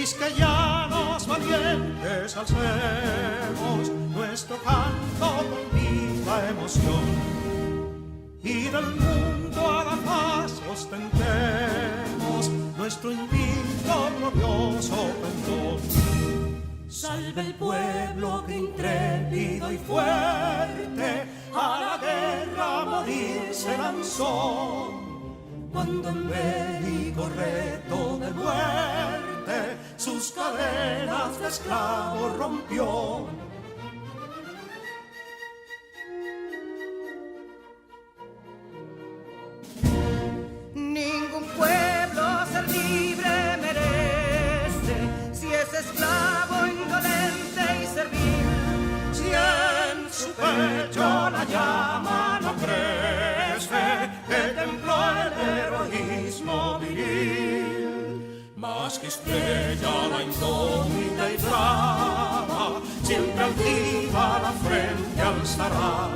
quisqueyanos valientes alcemos nuestro canto con viva emoción, y del mundo a la paz ostentemos nuestro invicto glorioso pendón. Salve el pueblo que intrépido y fuerte a la guerra a morir se lanzó, cuando en bélico reto de muerte sus cadenas de esclavos rompió. Ningún pueblo ser libre merece si es esclavo, indolente y servil. Si en su pecho la llama no crece, que templó el heroísmo viril, más que estrella la incógnita y brava, siempre altiva la frente alzará,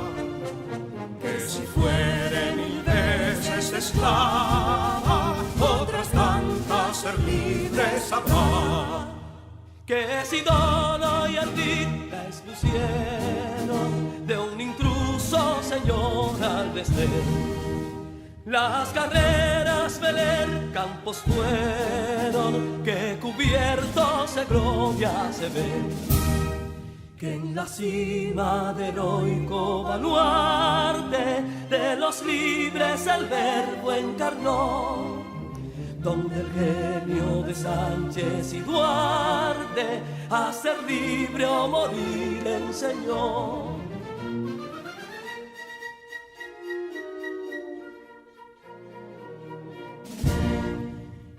que si fuere mil veces esclava, otras tantas ser libres habrá. Que si Dono y Ardita expusieron de un intruso señor al desdén, las carreras veler campos fueron que cubiertos de gloria se ven, que en la cima del heroico baluarte de los libres el verbo encarnó, donde el genio de Sánchez y Duarte a ser libre o morir enseñó.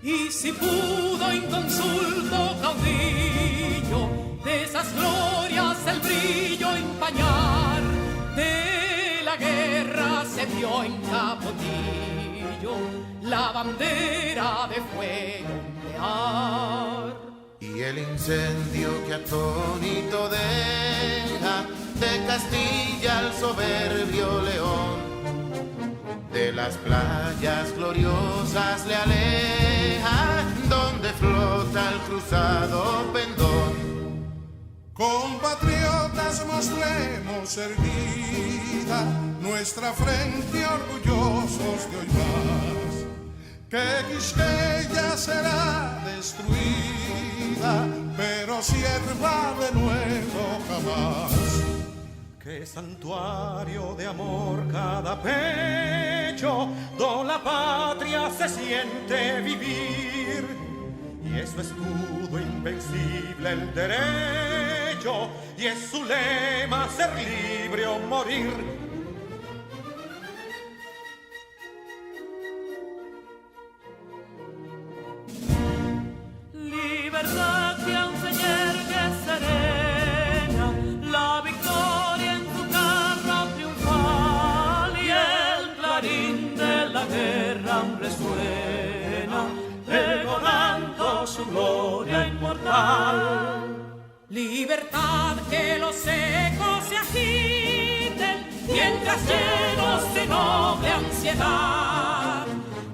Y si pudo inconsulto caudillo de esas glorias el brillo empañar, de la guerra se vio en Capotillo la bandera de fuego ondear. Y el incendio que atónito deja de Castilla al soberbio león, de las playas gloriosas le aleja, donde flota el cruzado pendón. Compatriotas, mostremos erguida nuestra frente orgullosos de hoy más, que Quisqueya será destruida, pero sierva de nuevo jamás. Que santuario de amor cada pecho, donde la patria se siente vivir, y es su escudo invencible el derecho, y es su lema ser libre o morir. Libertad que aún se yergue serena, la victoria en su carro triunfal, y el clarín de la guerra resuena, pregonando su gloria inmortal. Libertad, que los ecos se agiten mientras llenos de noble ansiedad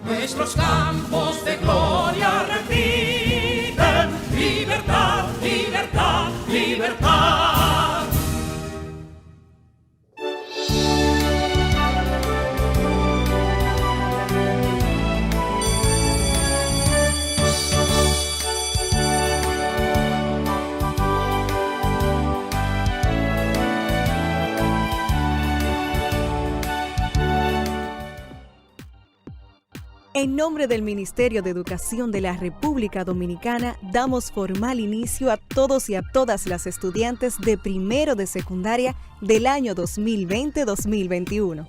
nuestros campos de gloria repiten. Libertad, libertad, libertad. En nombre del Ministerio de Educación de la República Dominicana, damos formal inicio a todos y a todas las estudiantes de primero de secundaria del año 2020-2021.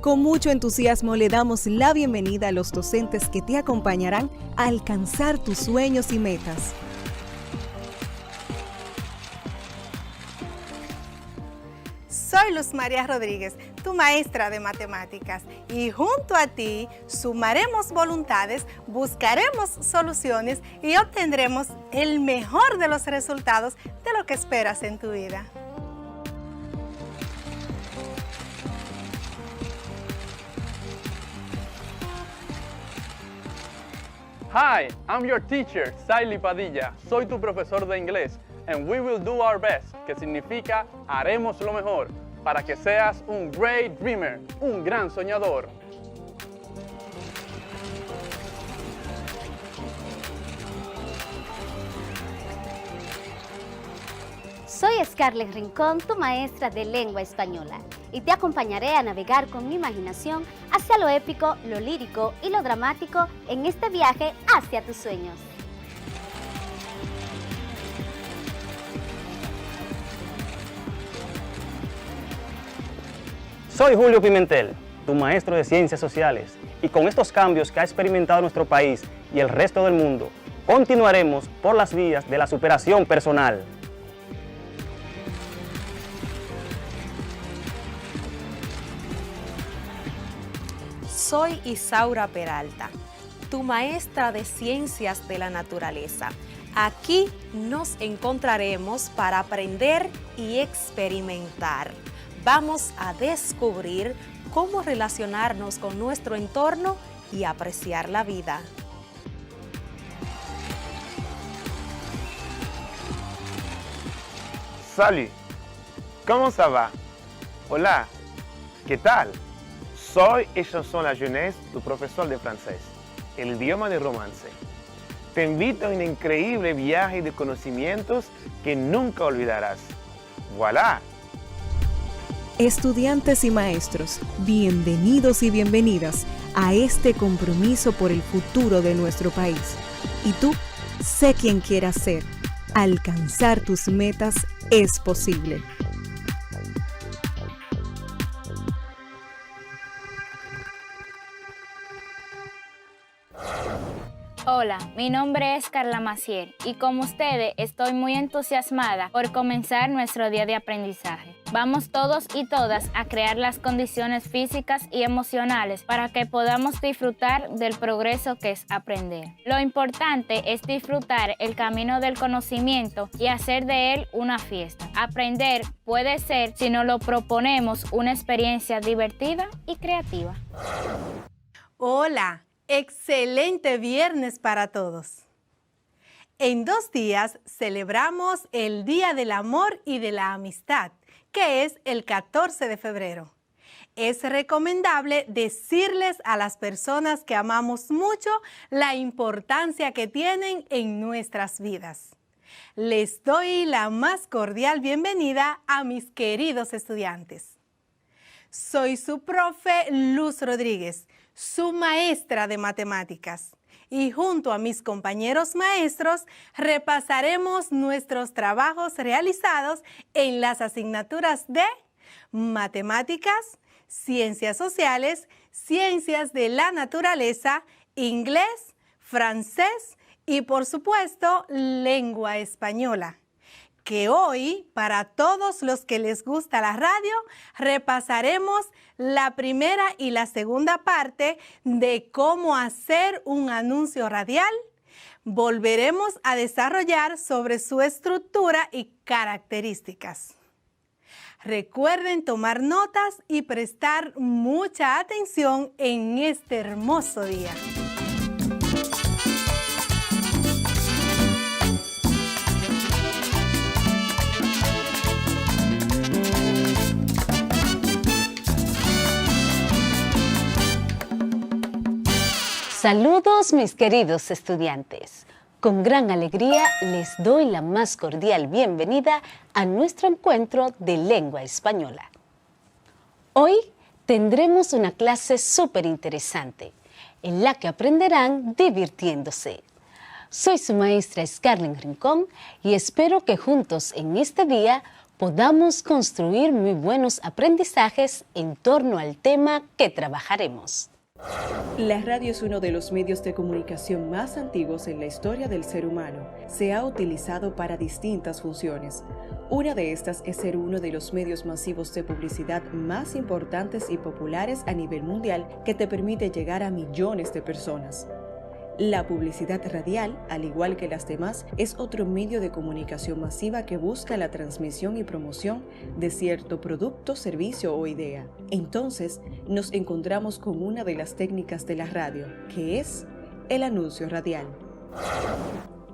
Con mucho entusiasmo le damos la bienvenida a los docentes que te acompañarán a alcanzar tus sueños y metas. Soy Luz María Rodríguez, tu maestra de matemáticas, y junto a ti sumaremos voluntades, buscaremos soluciones y obtendremos el mejor de los resultados de lo que esperas en tu vida. Hi, I'm your teacher, Saily Padilla. Soy tu profesor de inglés. And we will do our best, que significa haremos lo mejor, para que seas un great dreamer, un gran soñador. Soy Scarlett Rincón, tu maestra de lengua española, y te acompañaré a navegar con mi imaginación hacia lo épico, lo lírico y lo dramático en este viaje hacia tus sueños. Soy Julio Pimentel, tu maestro de Ciencias Sociales, y con estos cambios que ha experimentado nuestro país y el resto del mundo, continuaremos por las vías de la superación personal. Soy Isaura Peralta, tu maestra de Ciencias de la Naturaleza. Aquí nos encontraremos para aprender y experimentar. Vamos a descubrir cómo relacionarnos con nuestro entorno y apreciar la vida. Salut, ¿cómo ça va? Hola, ¿qué tal? Soy et Chanson La Jeunesse, tu profesor de francés, el idioma de romance. Te invito a un increíble viaje de conocimientos que nunca olvidarás. ¡Voilà! Estudiantes y maestros, bienvenidos y bienvenidas a este compromiso por el futuro de nuestro país. Y tú, sé quien quieras ser. Alcanzar tus metas es posible. Hola, mi nombre es Carla Macier y como ustedes estoy muy entusiasmada por comenzar nuestro día de aprendizaje. Vamos todos y todas a crear las condiciones físicas y emocionales para que podamos disfrutar del progreso que es aprender. Lo importante es disfrutar el camino del conocimiento y hacer de él una fiesta. Aprender puede ser, si nos lo proponemos, una experiencia divertida y creativa. Hola. Excelente viernes para todos. En 2 días celebramos el Día del Amor y de la Amistad, que es el 14 de febrero. Es recomendable decirles a las personas que amamos mucho la importancia que tienen en nuestras vidas. Les doy la más cordial bienvenida a mis queridos estudiantes. Soy su profe Luz Rodríguez, su maestra de matemáticas, y junto a mis compañeros maestros repasaremos nuestros trabajos realizados en las asignaturas de matemáticas, ciencias sociales, ciencias de la naturaleza, inglés, francés y por supuesto lengua española, que hoy, para todos los que les gusta la radio, repasaremos la primera y la segunda parte de cómo hacer un anuncio radial. Volveremos a desarrollar sobre su estructura y características. Recuerden tomar notas y prestar mucha atención en este hermoso día. Saludos mis queridos estudiantes. Con gran alegría les doy la más cordial bienvenida a nuestro encuentro de lengua española. Hoy tendremos una clase súper interesante en la que aprenderán divirtiéndose. Soy su maestra Scarlett Rincón y espero que juntos en este día podamos construir muy buenos aprendizajes en torno al tema que trabajaremos. La radio es uno de los medios de comunicación más antiguos en la historia del ser humano. Se ha utilizado para distintas funciones. Una de estas es ser uno de los medios masivos de publicidad más importantes y populares a nivel mundial que te permite llegar a millones de personas. La publicidad radial, al igual que las demás, es otro medio de comunicación masiva que busca la transmisión y promoción de cierto producto, servicio o idea. Entonces, nos encontramos con una de las técnicas de la radio, que es el anuncio radial.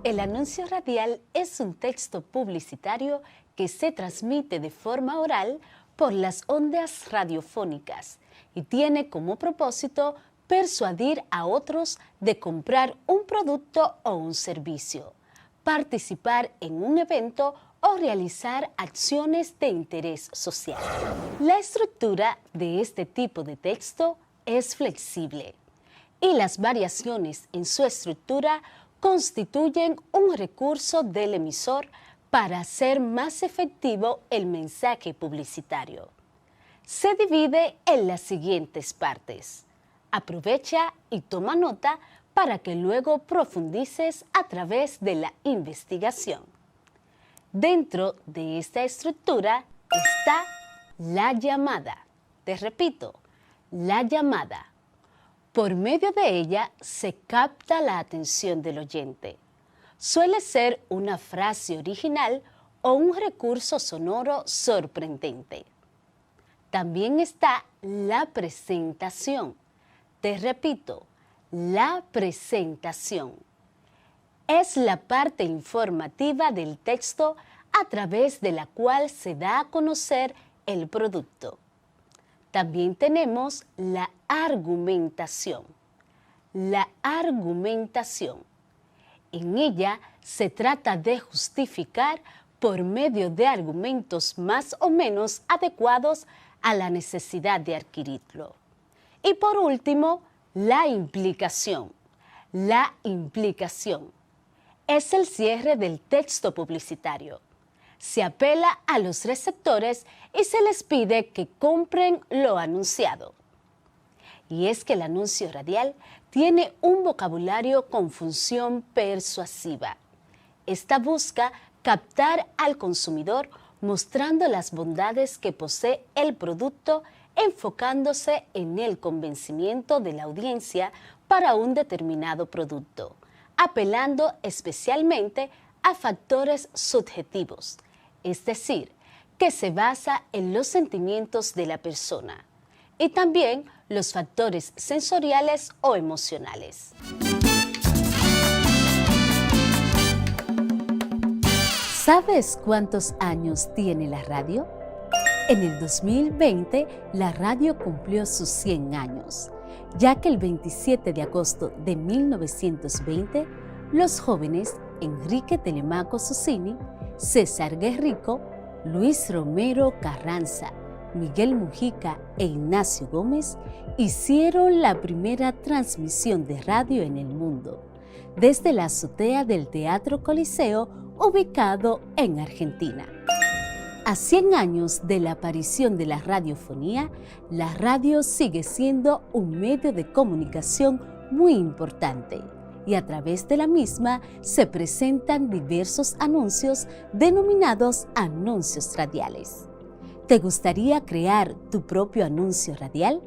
El anuncio radial es un texto publicitario que se transmite de forma oral por las ondas radiofónicas y tiene como propósito persuadir a otros de comprar un producto o un servicio, participar en un evento o realizar acciones de interés social. La estructura de este tipo de texto es flexible y las variaciones en su estructura constituyen un recurso del emisor para hacer más efectivo el mensaje publicitario. Se divide en las siguientes partes. Aprovecha y toma nota para que luego profundices a través de la investigación. Dentro de esta estructura está la llamada. Te repito, la llamada. Por medio de ella se capta la atención del oyente. Suele ser una frase original o un recurso sonoro sorprendente. También está la presentación. Te repito, la presentación. Es la parte informativa del texto a través de la cual se da a conocer el producto. También tenemos la argumentación. La argumentación. En ella se trata de justificar por medio de argumentos más o menos adecuados a la necesidad de adquirirlo. Y por último, la implicación. La implicación es el cierre del texto publicitario. Se apela a los receptores y se les pide que compren lo anunciado. Y es que el anuncio radial tiene un vocabulario con función persuasiva. Esta busca captar al consumidor mostrando las bondades que posee el producto, enfocándose en el convencimiento de la audiencia para un determinado producto, apelando especialmente a factores subjetivos, es decir, que se basa en los sentimientos de la persona y también los factores sensoriales o emocionales. ¿Sabes cuántos años tiene la radio? En el 2020, la radio cumplió sus 100 años, ya que el 27 de agosto de 1920, los jóvenes Enrique Telemaco Susini, César Guerrico, Luis Romero Carranza, Miguel Mujica e Ignacio Gómez hicieron la primera transmisión de radio en el mundo, desde la azotea del Teatro Coliseo, ubicado en Argentina. A 100 años de la aparición de la radiofonía, la radio sigue siendo un medio de comunicación muy importante y a través de la misma se presentan diversos anuncios denominados anuncios radiales. ¿Te gustaría crear tu propio anuncio radial?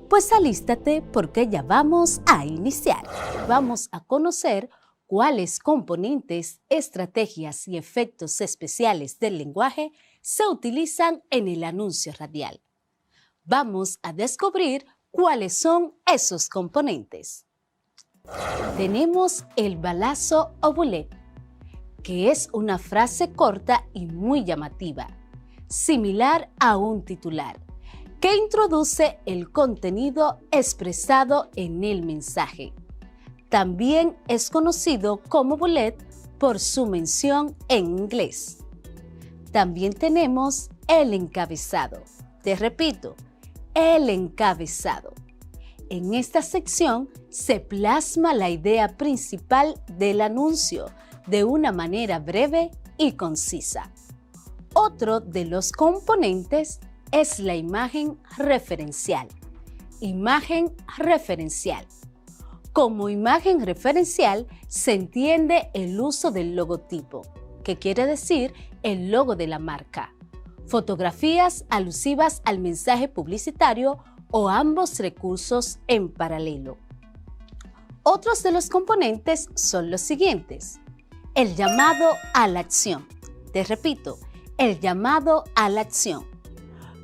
Pues alístate porque ya vamos a iniciar. Vamos a conocer cuáles componentes, estrategias y efectos especiales del lenguaje se utilizan en el anuncio radial. Vamos a descubrir cuáles son esos componentes. Tenemos el balazo o bullet, que es una frase corta y muy llamativa, similar a un titular, que introduce el contenido expresado en el mensaje. También es conocido como bullet por su mención en inglés. También tenemos el encabezado. Te repito, el encabezado. En esta sección se plasma la idea principal del anuncio de una manera breve y concisa. Otro de los componentes es la imagen referencial. Imagen referencial. Como imagen referencial se entiende el uso del logotipo, que quiere decir el logo de la marca, fotografías alusivas al mensaje publicitario o ambos recursos en paralelo. Otros de los componentes son los siguientes. El llamado a la acción. Te repito, el llamado a la acción.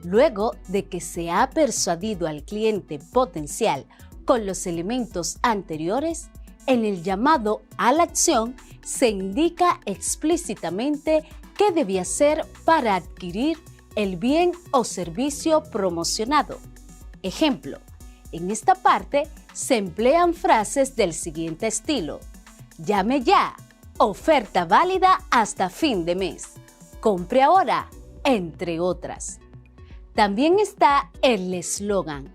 Luego de que se ha persuadido al cliente potencial con los elementos anteriores, en el llamado a la acción se indica explícitamente qué debe hacer para adquirir el bien o servicio promocionado. Ejemplo, en esta parte se emplean frases del siguiente estilo: llame ya, oferta válida hasta fin de mes, compre ahora, entre otras. También está el eslogan.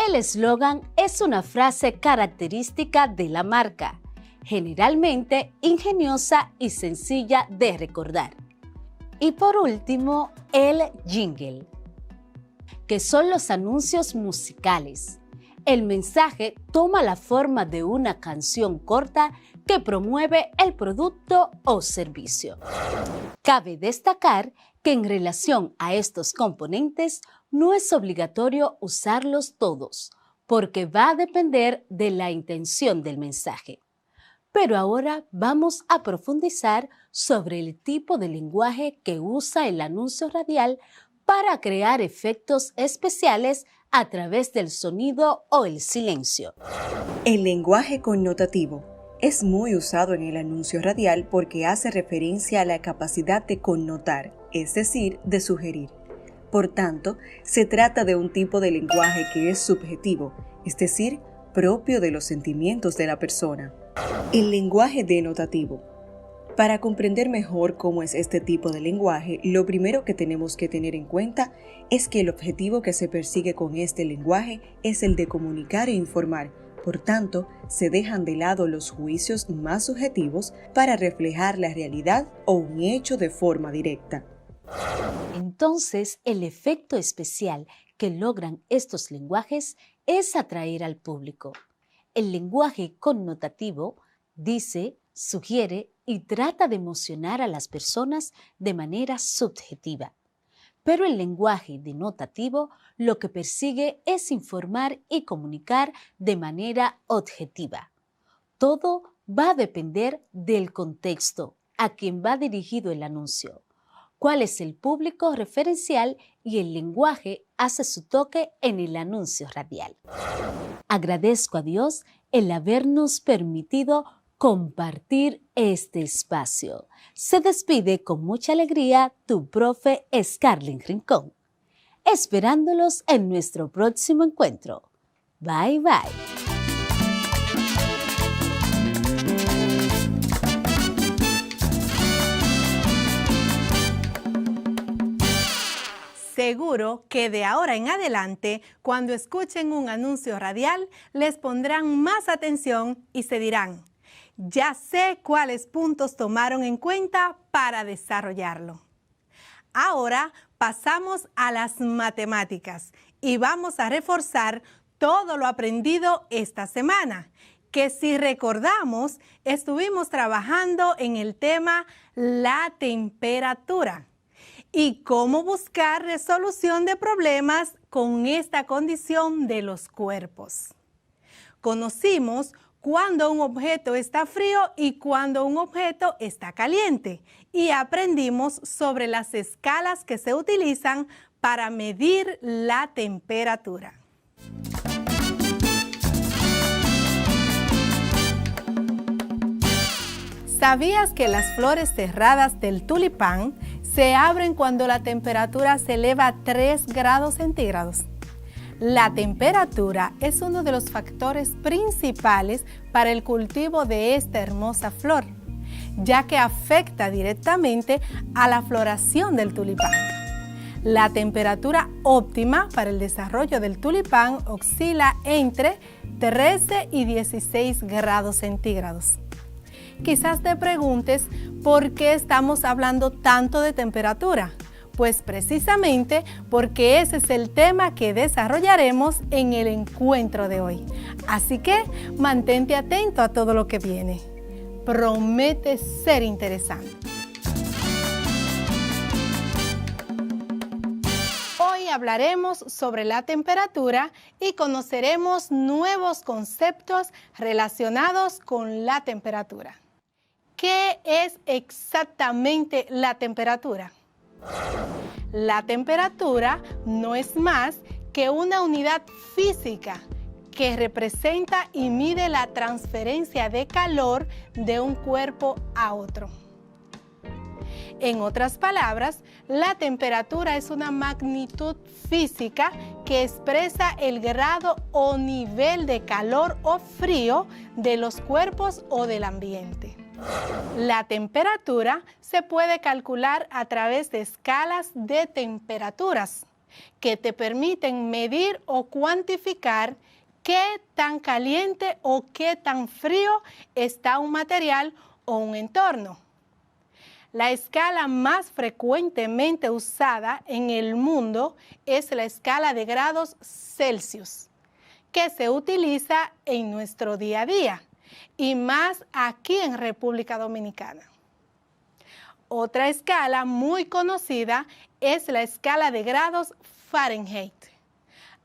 El eslogan es una frase característica de la marca, generalmente ingeniosa y sencilla de recordar. Y por último, el jingle, que son los anuncios musicales. El mensaje toma la forma de una canción corta que promueve el producto o servicio. Cabe destacar que en relación a estos componentes no es obligatorio usarlos todos, porque va a depender de la intención del mensaje. Pero ahora vamos a profundizar sobre el tipo de lenguaje que usa el anuncio radial para crear efectos especiales a través del sonido o el silencio. El lenguaje connotativo es muy usado en el anuncio radial porque hace referencia a la capacidad de connotar, es decir, de sugerir. Por tanto, se trata de un tipo de lenguaje que es subjetivo, es decir, propio de los sentimientos de la persona. El lenguaje denotativo. Para comprender mejor cómo es este tipo de lenguaje, lo primero que tenemos que tener en cuenta es que el objetivo que se persigue con este lenguaje es el de comunicar e informar. Por tanto, se dejan de lado los juicios más subjetivos para reflejar la realidad o un hecho de forma directa. Entonces, el efecto especial que logran estos lenguajes es atraer al público. El lenguaje connotativo dice, sugiere y trata de emocionar a las personas de manera subjetiva. Pero el lenguaje denotativo lo que persigue es informar y comunicar de manera objetiva. Todo va a depender del contexto, a quien va dirigido el anuncio, cuál es el público referencial y el lenguaje hace su toque en el anuncio radial. Agradezco a Dios el habernos permitido compartir este espacio. Se despide con mucha alegría tu profe Scarlett Rincón, esperándolos en nuestro próximo encuentro. Bye, bye. Seguro que de ahora en adelante, cuando escuchen un anuncio radial, les pondrán más atención y se dirán: ya sé cuáles puntos tomaron en cuenta para desarrollarlo. Ahora pasamos a las matemáticas y vamos a reforzar todo lo aprendido esta semana, que si recordamos, estuvimos trabajando en el tema la temperatura y cómo buscar resolución de problemas con esta condición de los cuerpos. Conocimos cuando un objeto está frío y cuando un objeto está caliente. Y aprendimos sobre las escalas que se utilizan para medir la temperatura. ¿Sabías que las flores cerradas del tulipán se abren cuando la temperatura se eleva a 3 grados centígrados? La temperatura es uno de los factores principales para el cultivo de esta hermosa flor, ya que afecta directamente a la floración del tulipán. La temperatura óptima para el desarrollo del tulipán oscila entre 13 y 16 grados centígrados. Quizás te preguntes por qué estamos hablando tanto de temperatura. Pues precisamente porque ese es el tema que desarrollaremos en el encuentro de hoy. Así que mantente atento a todo lo que viene. Promete ser interesante. Hoy hablaremos sobre la temperatura y conoceremos nuevos conceptos relacionados con la temperatura. ¿Qué es exactamente la temperatura? La temperatura no es más que una unidad física que representa y mide la transferencia de calor de un cuerpo a otro. En otras palabras, la temperatura es una magnitud física que expresa el grado o nivel de calor o frío de los cuerpos o del ambiente. La temperatura se puede calcular a través de escalas de temperaturas que te permiten medir o cuantificar qué tan caliente o qué tan frío está un material o un entorno. La escala más frecuentemente usada en el mundo es la escala de grados Celsius, que se utiliza en nuestro día a día y más aquí en República Dominicana. Otra escala muy conocida es la escala de grados Fahrenheit,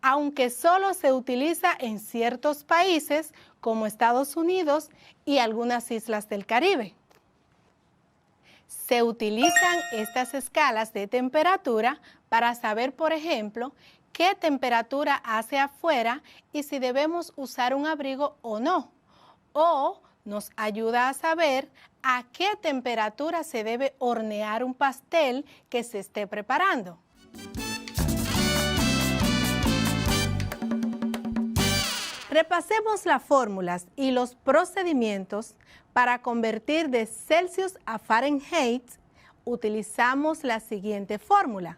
aunque solo se utiliza en ciertos países como Estados Unidos y algunas islas del Caribe. Se utilizan estas escalas de temperatura para saber, por ejemplo, qué temperatura hace afuera y si debemos usar un abrigo o no. O nos ayuda a saber a qué temperatura se debe hornear un pastel que se esté preparando. Repasemos las fórmulas y los procedimientos para convertir de Celsius a Fahrenheit. Utilizamos la siguiente fórmula.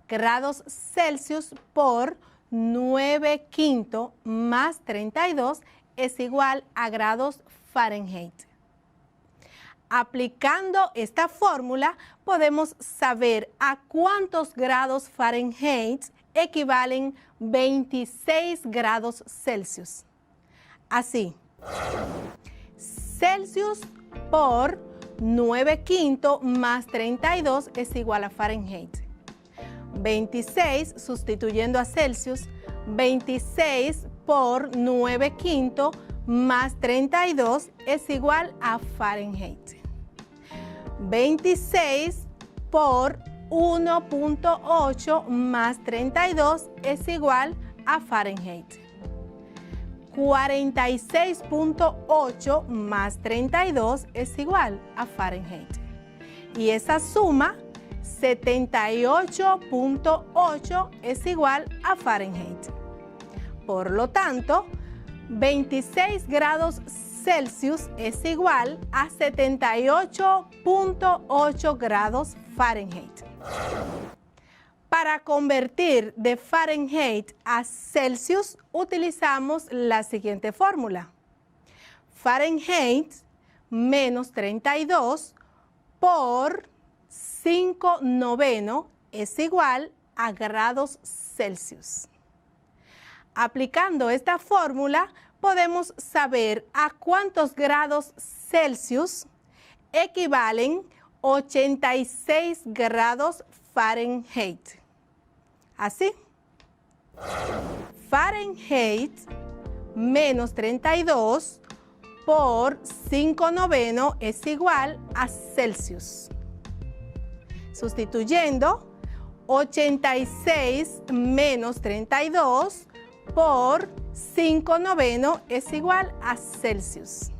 Grados Celsius por 9/5 más 32 es igual a grados Fahrenheit. Aplicando esta fórmula podemos saber a cuántos grados Fahrenheit equivalen 26 grados Celsius. Así, Celsius por 9/5 más 32 es igual a Fahrenheit. 26, sustituyendo a Celsius, 26 por 9/5 más 32 es igual a Fahrenheit. 26 por 1.8 más 32 es igual a Fahrenheit. 46.8 más 32 es igual a Fahrenheit. Y esa suma, 78.8, es igual a Fahrenheit. Por lo tanto, 26 grados Celsius es igual a 78.8 grados Fahrenheit. Para convertir de Fahrenheit a Celsius utilizamos la siguiente fórmula. Fahrenheit menos 32 por 5/9 es igual a grados Celsius. Aplicando esta fórmula podemos saber a cuántos grados Celsius equivalen 86 grados Fahrenheit. Así, Fahrenheit menos 32 por 5/9 es igual a Celsius. Sustituyendo, 86 menos 32 por 5/9 es igual a Celsius.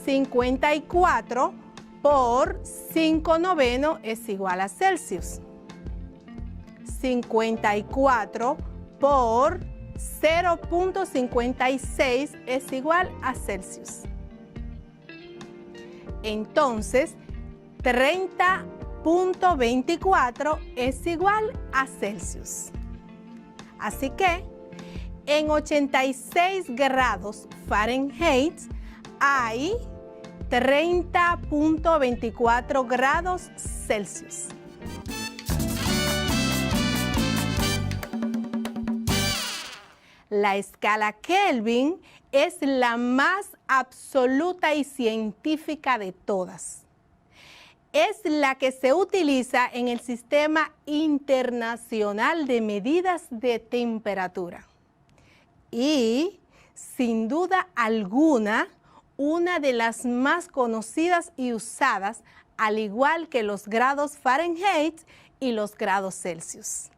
54 por 5/9 es igual a Celsius. 54 por 0.56 es igual a Celsius. Entonces, 30.24 es igual a Celsius. Así que, en 86 grados Fahrenheit hay 30.24 grados Celsius. La escala Kelvin es la más absoluta y científica de todas. Es la que se utiliza en el Sistema Internacional de Medidas de Temperatura. Y, sin duda alguna, una de las más conocidas y usadas, al igual que los grados Fahrenheit y los grados Celsius.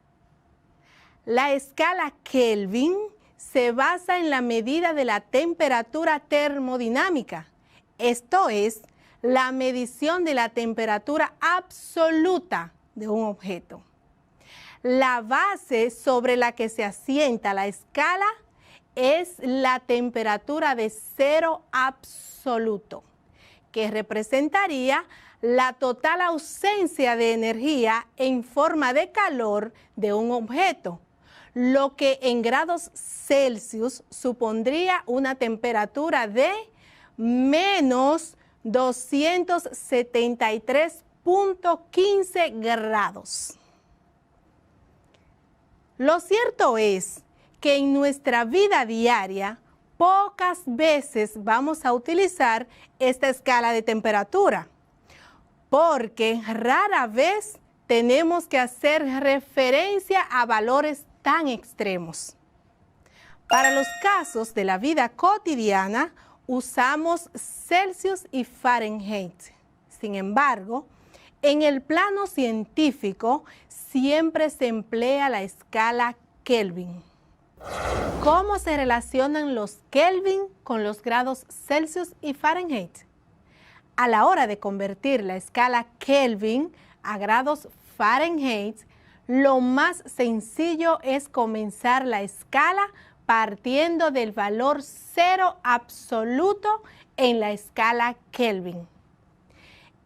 La escala Kelvin se basa en la medida de la temperatura termodinámica, esto es, la medición de la temperatura absoluta de un objeto. La base sobre la que se asienta la escala es la temperatura de cero absoluto, que representaría la total ausencia de energía en forma de calor de un objeto, lo que en grados Celsius supondría una temperatura de menos 273.15 grados. Lo cierto es que en nuestra vida diaria pocas veces vamos a utilizar esta escala de temperatura, porque rara vez tenemos que hacer referencia a valores tan extremos. Para los casos de la vida cotidiana, usamos Celsius y Fahrenheit. Sin embargo, en el plano científico siempre se emplea la escala Kelvin. ¿Cómo se relacionan los Kelvin con los grados Celsius y Fahrenheit? A la hora de convertir la escala Kelvin a grados Fahrenheit, lo más sencillo es comenzar la escala partiendo del valor cero absoluto en la escala Kelvin.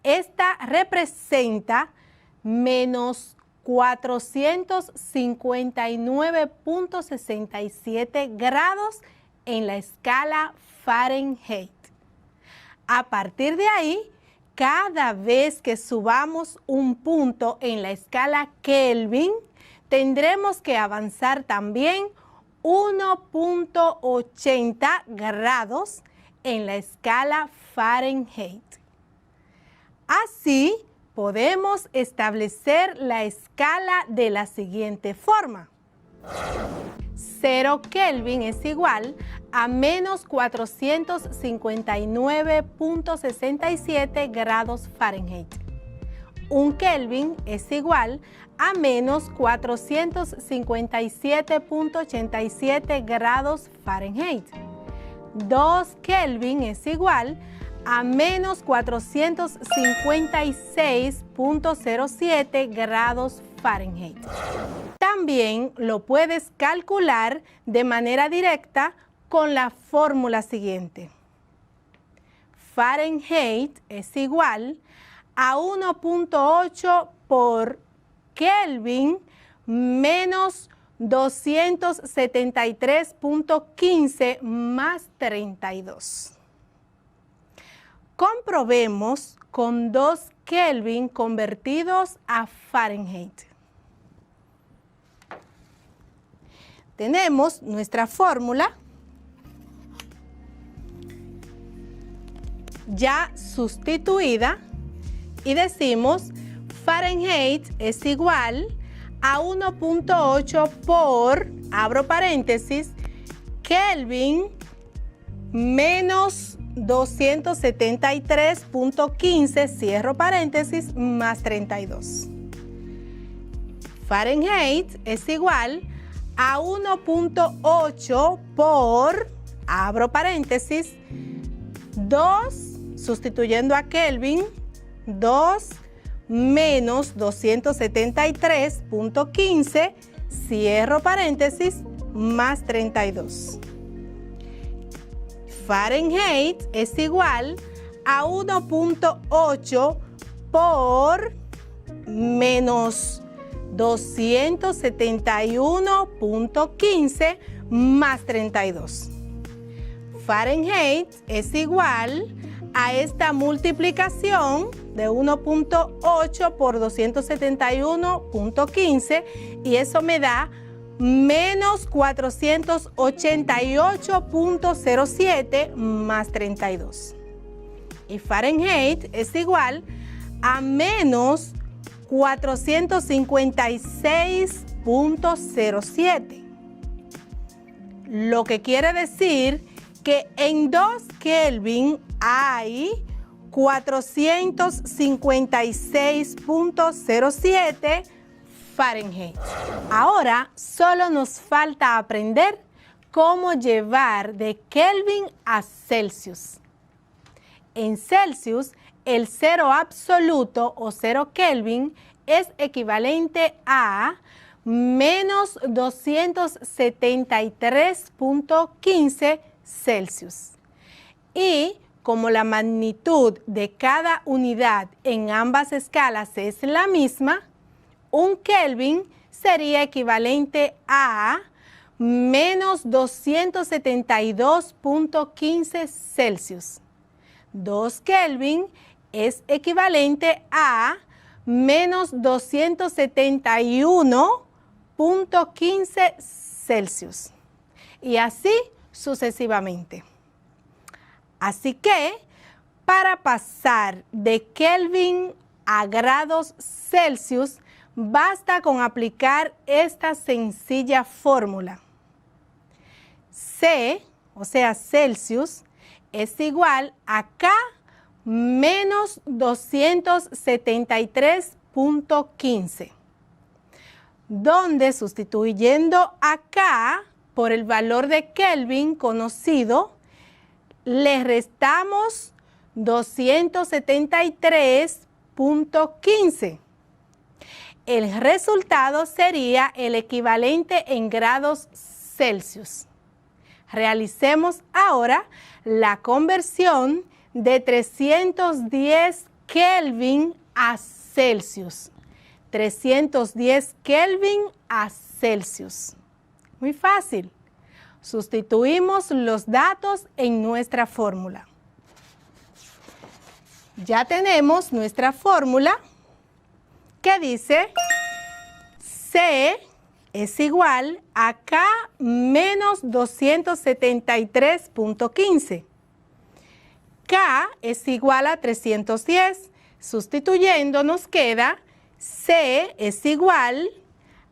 Esta representa menos 459.67 grados en la escala Fahrenheit. A partir de ahí, cada vez que subamos un punto en la escala Kelvin, tendremos que avanzar también 1.80 grados en la escala Fahrenheit. Así, podemos establecer la escala de la siguiente forma. 0 Kelvin es igual a menos 459.67 grados Fahrenheit. 1 Kelvin es igual a menos 457.87 grados Fahrenheit. 2 Kelvin es igual a menos 456.07 grados Fahrenheit. También lo puedes calcular de manera directa con la fórmula siguiente. Fahrenheit es igual a 1.8 por Kelvin menos 273.15 más 32. Comprobemos con 2 Kelvin convertidos a Fahrenheit. Tenemos nuestra fórmula ya sustituida y decimos Fahrenheit es igual a 1.8 por, abro paréntesis, Kelvin menos 273.15, cierro paréntesis, más 32. Fahrenheit es igual a 1.8 por, abro paréntesis, 2, sustituyendo a Kelvin, 2 menos 273.15, cierro paréntesis, más 32. Fahrenheit es igual a 1.8 por menos 271.15 más 32. Fahrenheit es igual a esta multiplicación de 1.8 por 271.15 y eso me da menos 488.07 más 32. Y Fahrenheit es igual a menos 456.07. Lo que quiere decir que en 2 Kelvin hay 456.07 Fahrenheit. Ahora solo nos falta aprender cómo llevar de Kelvin a Celsius. En Celsius, el cero absoluto o 0 Kelvin es equivalente a menos 273.15 Celsius. Y como la magnitud de cada unidad en ambas escalas es la misma, un Kelvin sería equivalente a menos 272.15 Celsius. 2 Kelvin es equivalente a menos 271.15 Celsius. Y así sucesivamente. Así que, para pasar de Kelvin a grados Celsius, basta con aplicar esta sencilla fórmula. C, o sea, Celsius, es igual a K menos 273.15, donde sustituyendo a K por el valor de Kelvin conocido, le restamos 273.15. El resultado sería el equivalente en grados Celsius. Realicemos ahora la conversión de 310 Kelvin a Celsius. 310 Kelvin a Celsius. Muy fácil. Sustituimos los datos en nuestra fórmula. Ya tenemos nuestra fórmula que dice C es igual a K menos 273.15. K es igual a 310. Sustituyendo nos queda C es igual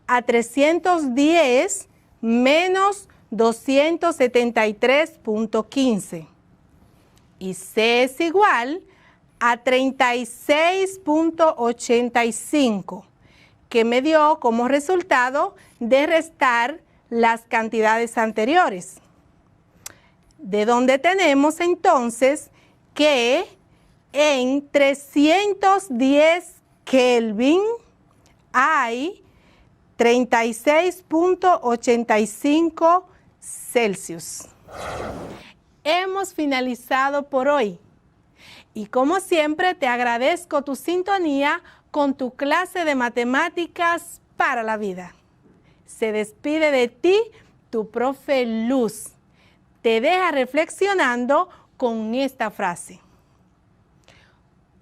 a 310 menos 273.15. Y C es igual a 36.85, que me dio como resultado de restar las cantidades anteriores. De donde tenemos entonces que en 310 Kelvin hay 36.85 Celsius. Hemos finalizado por hoy. Y como siempre te agradezco tu sintonía con tu clase de matemáticas para la vida. Se despide de ti tu profe Luz. Te deja reflexionando con esta frase.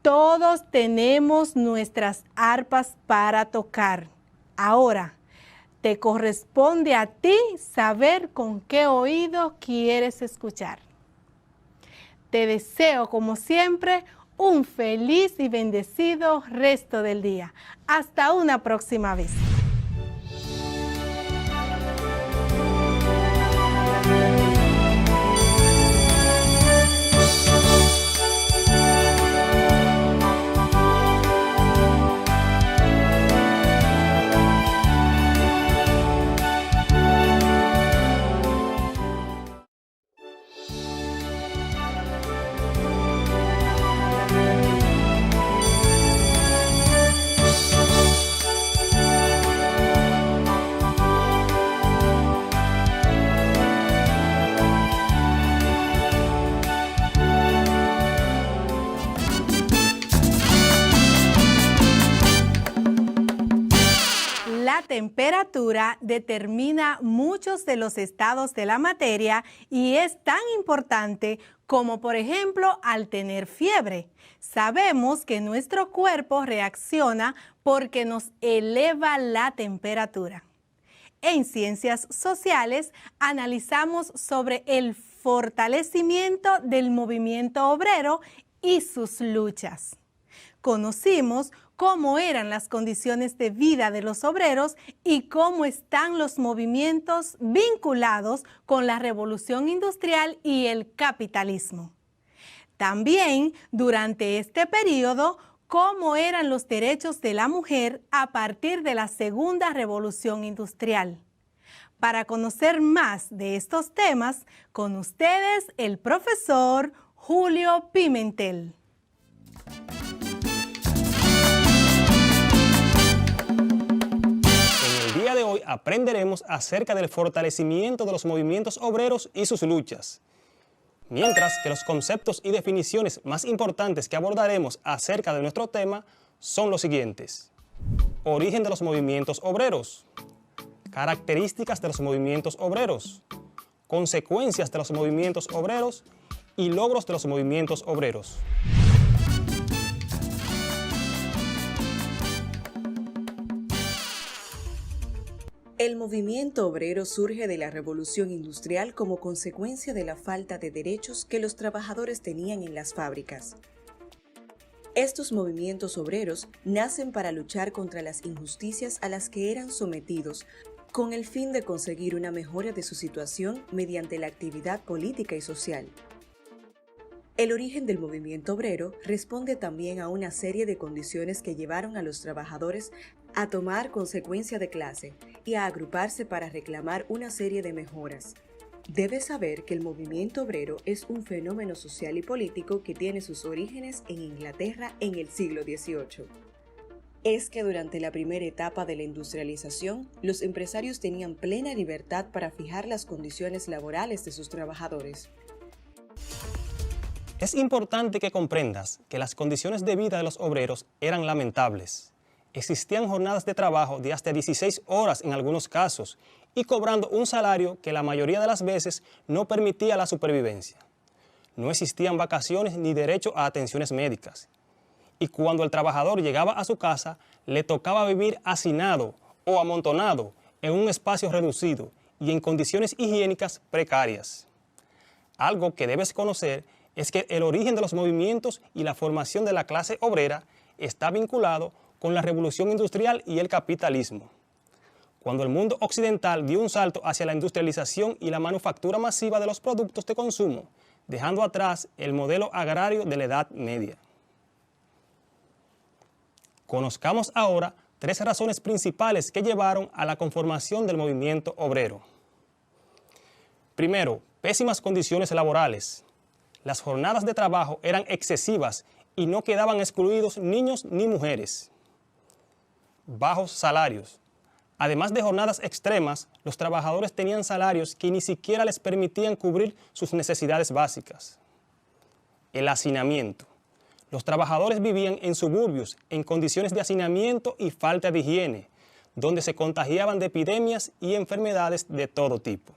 Todos tenemos nuestras arpas para tocar. Ahora, te corresponde a ti saber con qué oído quieres escuchar. Te deseo, como siempre, un feliz y bendecido resto del día. Hasta una próxima vez. La temperatura determina muchos de los estados de la materia y es tan importante como, por ejemplo, al tener fiebre. Sabemos que nuestro cuerpo reacciona porque nos eleva la temperatura. En Ciencias Sociales analizamos sobre el fortalecimiento del movimiento obrero y sus luchas. Conocimos cómo eran las condiciones de vida de los obreros y cómo están los movimientos vinculados con la revolución industrial y el capitalismo. También, durante este periodo, cómo eran los derechos de la mujer a partir de la segunda revolución industrial. Para conocer más de estos temas, con ustedes el profesor Julio Pimentel. En el día de hoy aprenderemos acerca del fortalecimiento de los movimientos obreros y sus luchas. Mientras que los conceptos y definiciones más importantes que abordaremos acerca de nuestro tema son los siguientes: origen de los movimientos obreros, características de los movimientos obreros, consecuencias de los movimientos obreros y logros de los movimientos obreros. El movimiento obrero surge de la Revolución Industrial como consecuencia de la falta de derechos que los trabajadores tenían en las fábricas. Estos movimientos obreros nacen para luchar contra las injusticias a las que eran sometidos, con el fin de conseguir una mejora de su situación mediante la actividad política y social. El origen del movimiento obrero responde también a una serie de condiciones que llevaron a los trabajadores a tomar consecuencia de clase y a agruparse para reclamar una serie de mejoras. Debes saber que el movimiento obrero es un fenómeno social y político que tiene sus orígenes en Inglaterra en el siglo XVIII. Es que durante la primera etapa de la industrialización, los empresarios tenían plena libertad para fijar las condiciones laborales de sus trabajadores. Es importante que comprendas que las condiciones de vida de los obreros eran lamentables. Existían jornadas de trabajo de hasta 16 horas en algunos casos y cobrando un salario que la mayoría de las veces no permitía la supervivencia. No existían vacaciones ni derecho a atenciones médicas. Y cuando el trabajador llegaba a su casa, le tocaba vivir hacinado o amontonado en un espacio reducido y en condiciones higiénicas precarias. Algo que debes conocer es que el origen de los movimientos y la formación de la clase obrera está vinculado con la revolución industrial y el capitalismo. Cuando el mundo occidental dio un salto hacia la industrialización y la manufactura masiva de los productos de consumo, dejando atrás el modelo agrario de la Edad Media. Conozcamos ahora 3 razones principales que llevaron a la conformación del movimiento obrero. Primero, pésimas condiciones laborales. Las jornadas de trabajo eran excesivas y no quedaban excluidos niños ni mujeres. Bajos salarios. Además de jornadas extremas, los trabajadores tenían salarios que ni siquiera les permitían cubrir sus necesidades básicas. El hacinamiento. Los trabajadores vivían en suburbios en condiciones de hacinamiento y falta de higiene, donde se contagiaban de epidemias y enfermedades de todo tipo.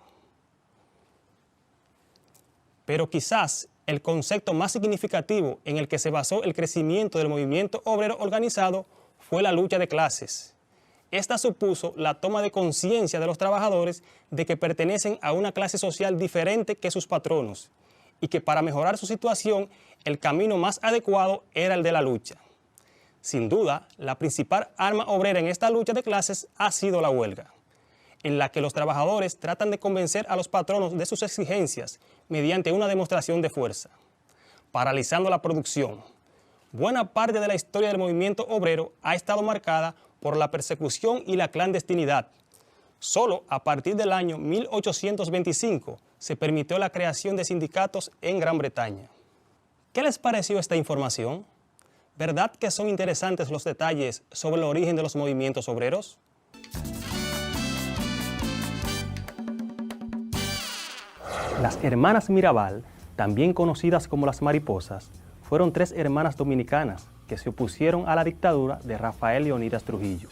Pero quizás el concepto más significativo en el que se basó el crecimiento del movimiento obrero organizado fue la lucha de clases. Esta supuso la toma de conciencia de los trabajadores de que pertenecen a una clase social diferente que sus patronos y que para mejorar su situación el camino más adecuado era el de la lucha. Sin duda, la principal arma obrera en esta lucha de clases ha sido la huelga, en la que los trabajadores tratan de convencer a los patronos de sus exigencias mediante una demostración de fuerza, paralizando la producción. Buena parte de la historia del movimiento obrero ha estado marcada por la persecución y la clandestinidad. Solo a partir del año 1825 se permitió la creación de sindicatos en Gran Bretaña. ¿Qué les pareció esta información? ¿Verdad que son interesantes los detalles sobre el origen de los movimientos obreros? Las hermanas Mirabal, también conocidas como las mariposas, fueron 3 hermanas dominicanas que se opusieron a la dictadura de Rafael Leónidas Trujillo.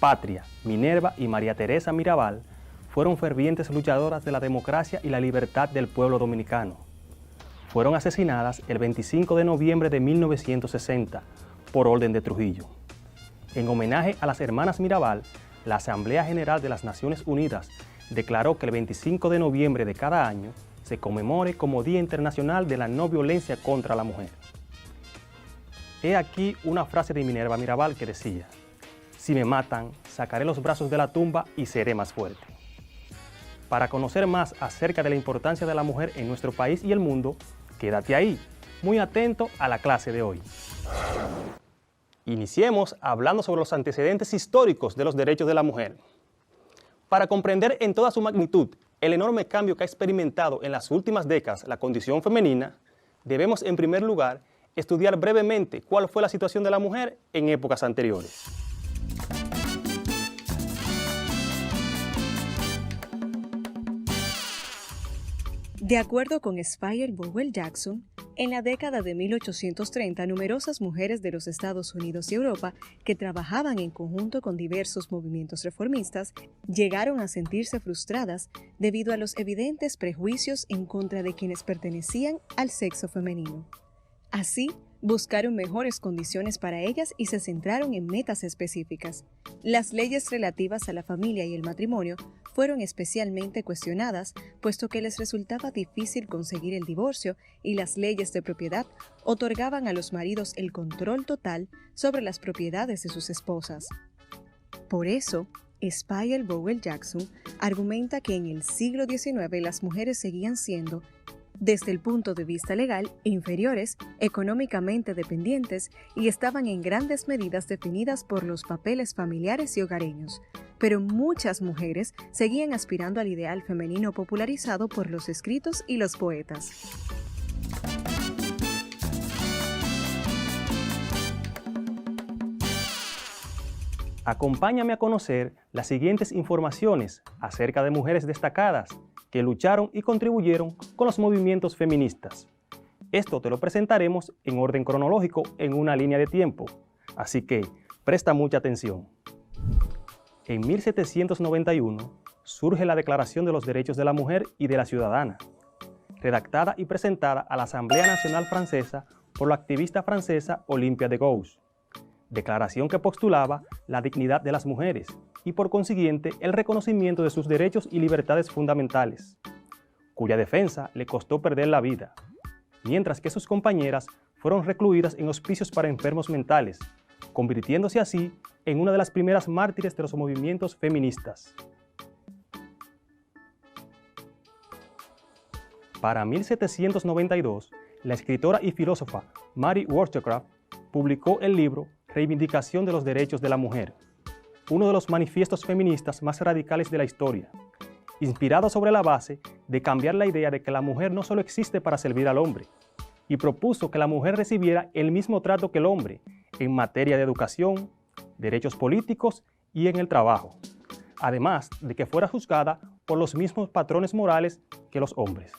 Patria, Minerva y María Teresa Mirabal fueron fervientes luchadoras de la democracia y la libertad del pueblo dominicano. Fueron asesinadas el 25 de noviembre de 1960 por orden de Trujillo. En homenaje a las hermanas Mirabal, la Asamblea General de las Naciones Unidas declaró que el 25 de noviembre de cada año se conmemore como Día Internacional de la No Violencia contra la Mujer. He aquí una frase de Minerva Mirabal que decía: si me matan, sacaré los brazos de la tumba y seré más fuerte. Para conocer más acerca de la importancia de la mujer en nuestro país y el mundo, quédate ahí, muy atento a la clase de hoy. Iniciemos hablando sobre los antecedentes históricos de los derechos de la mujer. Para comprender en toda su magnitud el enorme cambio que ha experimentado en las últimas décadas la condición femenina, debemos en primer lugar estudiar brevemente cuál fue la situación de la mujer en épocas anteriores. De acuerdo con Spire Bowell Jackson, en la década de 1830, numerosas mujeres de los Estados Unidos y Europa que trabajaban en conjunto con diversos movimientos reformistas llegaron a sentirse frustradas debido a los evidentes prejuicios en contra de quienes pertenecían al sexo femenino. Así, buscaron mejores condiciones para ellas y se centraron en metas específicas. Las leyes relativas a la familia y el matrimonio fueron especialmente cuestionadas, puesto que les resultaba difícil conseguir el divorcio y las leyes de propiedad otorgaban a los maridos el control total sobre las propiedades de sus esposas. Por eso, Spire Bowell Jackson argumenta que en el siglo XIX las mujeres seguían siendo, desde el punto de vista legal, inferiores, económicamente dependientes y estaban en grandes medidas definidas por los papeles familiares y hogareños. Pero muchas mujeres seguían aspirando al ideal femenino popularizado por los escritos y los poetas. Acompáñame a conocer las siguientes informaciones acerca de mujeres destacadas que lucharon y contribuyeron con los movimientos feministas. Esto te lo presentaremos en orden cronológico en una línea de tiempo, así que presta mucha atención. En 1791 surge la Declaración de los Derechos de la Mujer y de la Ciudadana, redactada y presentada a la Asamblea Nacional Francesa por la activista francesa Olympia de Gouges. Declaración que postulaba la dignidad de las mujeres y por consiguiente el reconocimiento de sus derechos y libertades fundamentales, cuya defensa le costó perder la vida, mientras que sus compañeras fueron recluidas en hospicios para enfermos mentales, convirtiéndose así en una de las primeras mártires de los movimientos feministas. Para 1792, la escritora y filósofa Mary Wollstonecraft publicó el libro Reivindicación de los Derechos de la Mujer, uno de los manifiestos feministas más radicales de la historia, inspirado sobre la base de cambiar la idea de que la mujer no solo existe para servir al hombre, y propuso que la mujer recibiera el mismo trato que el hombre en materia de educación, derechos políticos y en el trabajo, además de que fuera juzgada por los mismos patrones morales que los hombres.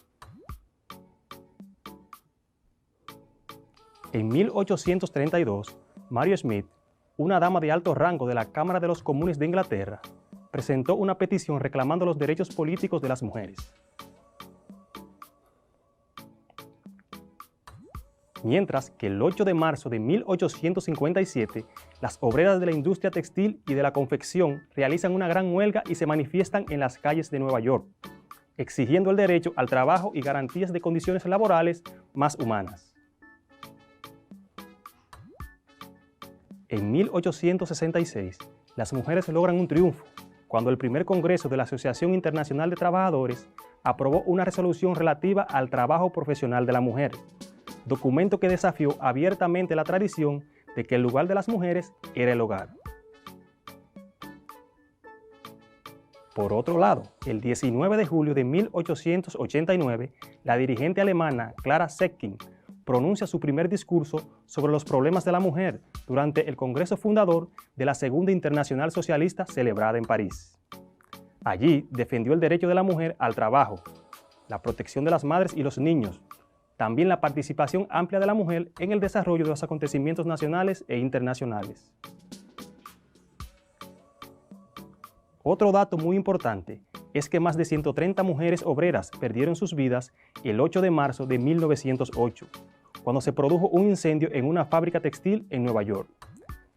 En 1832, Mary Smith, una dama de alto rango de la Cámara de los Comunes de Inglaterra, presentó una petición reclamando los derechos políticos de las mujeres. Mientras que el 8 de marzo de 1857, las obreras de la industria textil y de la confección realizan una gran huelga y se manifiestan en las calles de Nueva York, exigiendo el derecho al trabajo y garantías de condiciones laborales más humanas. En 1866, las mujeres logran un triunfo cuando el primer Congreso de la Asociación Internacional de Trabajadores aprobó una resolución relativa al trabajo profesional de la mujer, documento que desafió abiertamente la tradición de que el lugar de las mujeres era el hogar. Por otro lado, el 19 de julio de 1889, la dirigente alemana Clara Zetkin pronuncia su primer discurso sobre los problemas de la mujer durante el Congreso fundador de la Segunda Internacional Socialista celebrada en París. Allí defendió el derecho de la mujer al trabajo, la protección de las madres y los niños, también la participación amplia de la mujer en el desarrollo de los acontecimientos nacionales e internacionales. Otro dato muy importante es que más de 130 mujeres obreras perdieron sus vidas el 8 de marzo de 1908, cuando se produjo un incendio en una fábrica textil en Nueva York,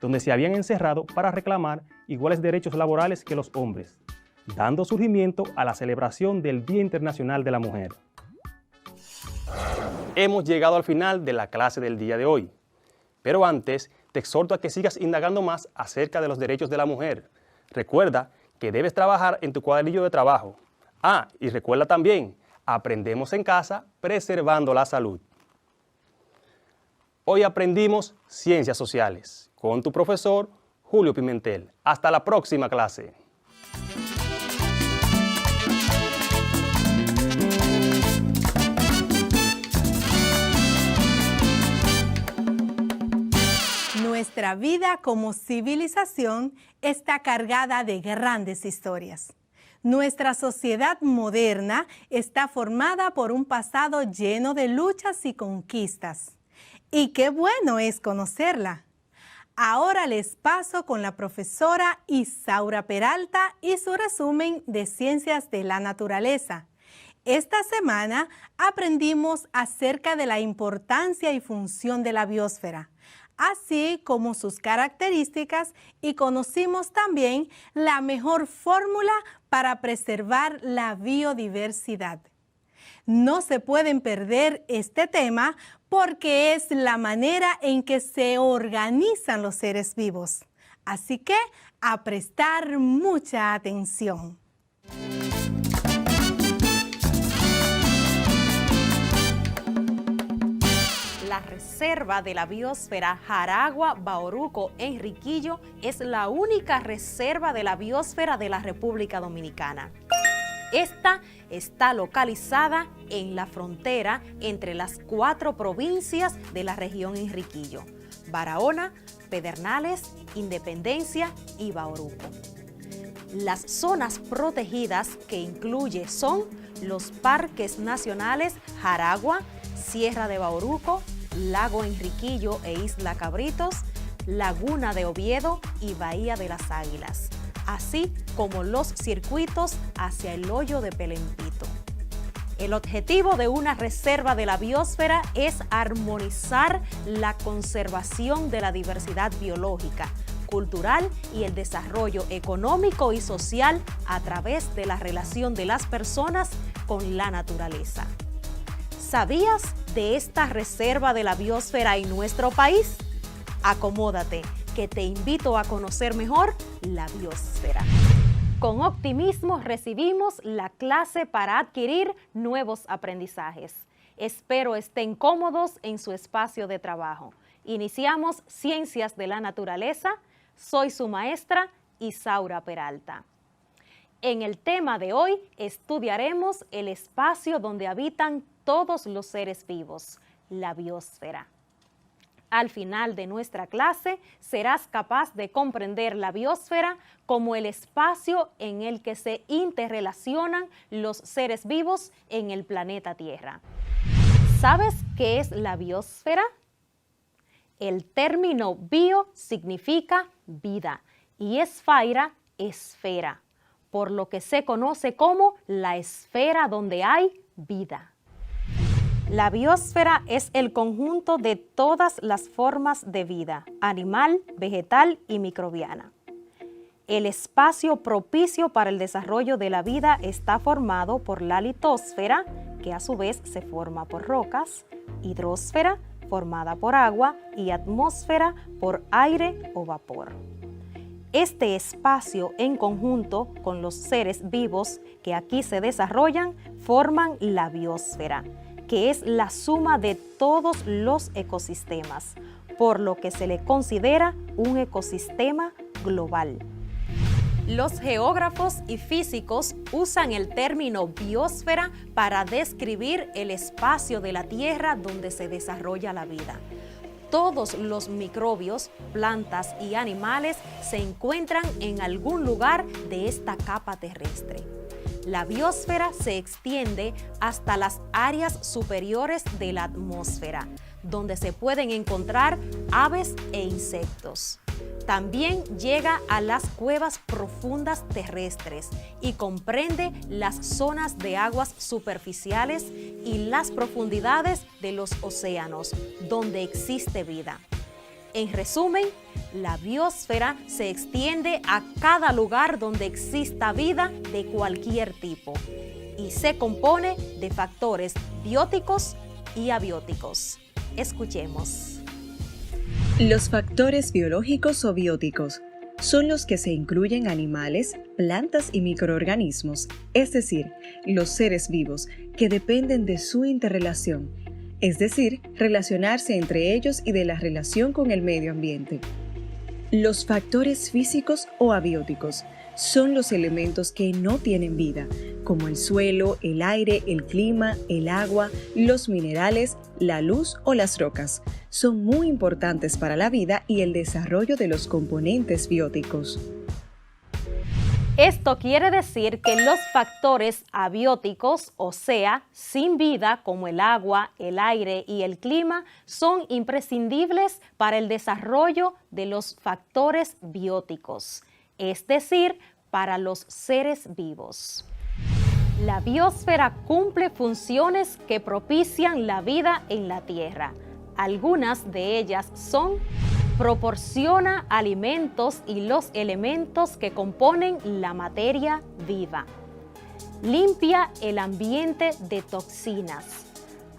donde se habían encerrado para reclamar iguales derechos laborales que los hombres, dando surgimiento a la celebración del Día Internacional de la Mujer. Hemos llegado al final de la clase del día de hoy, pero antes te exhorto a que sigas indagando más acerca de los derechos de la mujer. Recuerda que debes trabajar en tu cuadernillo de trabajo. Y recuerda también, aprendemos en casa preservando la salud. Hoy aprendimos Ciencias Sociales con tu profesor Julio Pimentel. Hasta la próxima clase. Nuestra vida como civilización está cargada de grandes historias. Nuestra sociedad moderna está formada por un pasado lleno de luchas y conquistas. Y qué bueno es conocerla. Ahora les paso con la profesora Isaura Peralta y su resumen de Ciencias de la Naturaleza. Esta semana aprendimos acerca de la importancia y función de la biosfera, así como sus características, y conocimos también la mejor fórmula para preservar la biodiversidad. No se pueden perder este tema porque es la manera en que se organizan los seres vivos. Así que a prestar mucha atención. La Reserva de la Biosfera Jaragua-Bauruco-Enriquillo es la única reserva de la biosfera de la República Dominicana. Esta está localizada en la frontera entre las 4 provincias de la región Enriquillo: Barahona, Pedernales, Independencia y Bauruco. Las zonas protegidas que incluye son los parques nacionales Jaragua, Sierra de Bauruco, Lago Enriquillo e Isla Cabritos, Laguna de Oviedo y Bahía de las Águilas, así como los circuitos hacia el Hoyo de Pelempito. El objetivo de una reserva de la biosfera es armonizar la conservación de la diversidad biológica, cultural y el desarrollo económico y social a través de la relación de las personas con la naturaleza. ¿Sabías de esta reserva de la biosfera en nuestro país? Acomódate, que te invito a conocer mejor la biosfera. Con optimismo recibimos la clase para adquirir nuevos aprendizajes. Espero estén cómodos en su espacio de trabajo. Iniciamos Ciencias de la Naturaleza. Soy su maestra, Isaura Peralta. En el tema de hoy estudiaremos el espacio donde habitan todos los seres vivos, la biosfera. Al final de nuestra clase serás capaz de comprender la biosfera como el espacio en el que se interrelacionan los seres vivos en el planeta Tierra. ¿Sabes qué es la biosfera? El término bio significa vida y esfaira, esfera, por lo que se conoce como la esfera donde hay vida. La biosfera es el conjunto de todas las formas de vida, animal, vegetal y microbiana. El espacio propicio para el desarrollo de la vida está formado por la litosfera, que a su vez se forma por rocas, hidrosfera, formada por agua, y atmósfera por aire o vapor. Este espacio, en conjunto con los seres vivos que aquí se desarrollan, forman la biosfera, que es la suma de todos los ecosistemas, por lo que se le considera un ecosistema global. Los geógrafos y físicos usan el término biosfera para describir el espacio de la Tierra donde se desarrolla la vida. Todos los microbios, plantas y animales se encuentran en algún lugar de esta capa terrestre. La biosfera se extiende hasta las áreas superiores de la atmósfera, donde se pueden encontrar aves e insectos. También llega a las cuevas profundas terrestres y comprende las zonas de aguas superficiales y las profundidades de los océanos, donde existe vida. En resumen, la biosfera se extiende a cada lugar donde exista vida de cualquier tipo y se compone de factores bióticos y abióticos. Escuchemos. Los factores biológicos o bióticos son los que se incluyen animales, plantas y microorganismos, es decir, los seres vivos que dependen de su interrelación, es decir, relacionarse entre ellos y de la relación con el medio ambiente. Los factores físicos o abióticos son los elementos que no tienen vida, como el suelo, el aire, el clima, el agua, los minerales, la luz o las rocas. son muy importantes para la vida y el desarrollo de los componentes bióticos. Esto quiere decir que los factores abióticos, o sea, sin vida, como el agua, el aire y el clima, son imprescindibles para el desarrollo de los factores bióticos, es decir, para los seres vivos. La biosfera cumple funciones que propician la vida en la Tierra. Algunas de ellas son: proporciona alimentos y los elementos que componen la materia viva. Limpia el ambiente de toxinas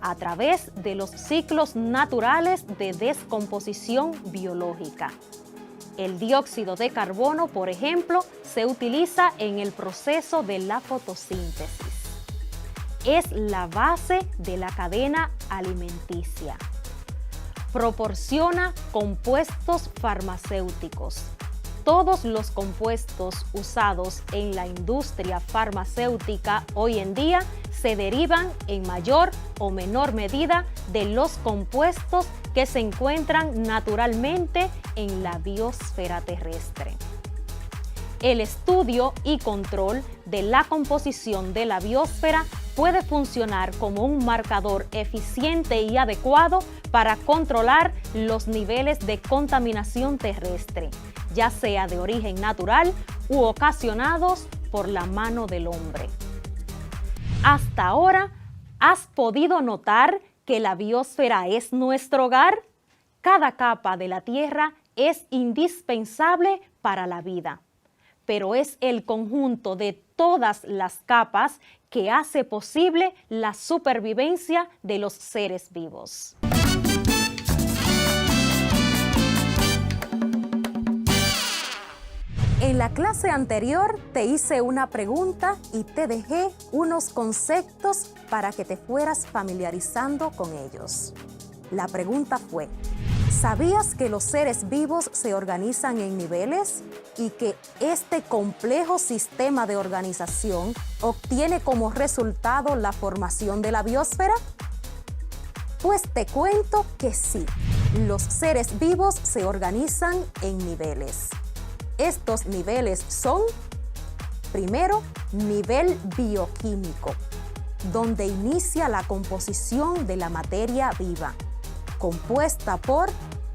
a través de los ciclos naturales de descomposición biológica. El dióxido de carbono, por ejemplo, se utiliza en el proceso de la fotosíntesis. Es la base de la cadena alimenticia. Proporciona compuestos farmacéuticos. Todos los compuestos usados en la industria farmacéutica hoy en día se derivan en mayor o menor medida de los compuestos que se encuentran naturalmente en la biosfera terrestre. El estudio y control de la composición de la biosfera puede funcionar como un marcador eficiente y adecuado para controlar los niveles de contaminación terrestre, ya sea de origen natural u ocasionados por la mano del hombre. Hasta ahora, ¿has podido notar que la biosfera es nuestro hogar? Cada capa de la Tierra es indispensable para la vida, pero es el conjunto de todas las capas que hace posible la supervivencia de los seres vivos. En la clase anterior te hice una pregunta y te dejé unos conceptos para que te fueras familiarizando con ellos. La pregunta fue: ¿sabías que los seres vivos se organizan en niveles y que este complejo sistema de organización obtiene como resultado la formación de la biosfera? Pues te cuento que sí, los seres vivos se organizan en niveles. Estos niveles son: primero, nivel bioquímico, donde inicia la composición de la materia viva, compuesta por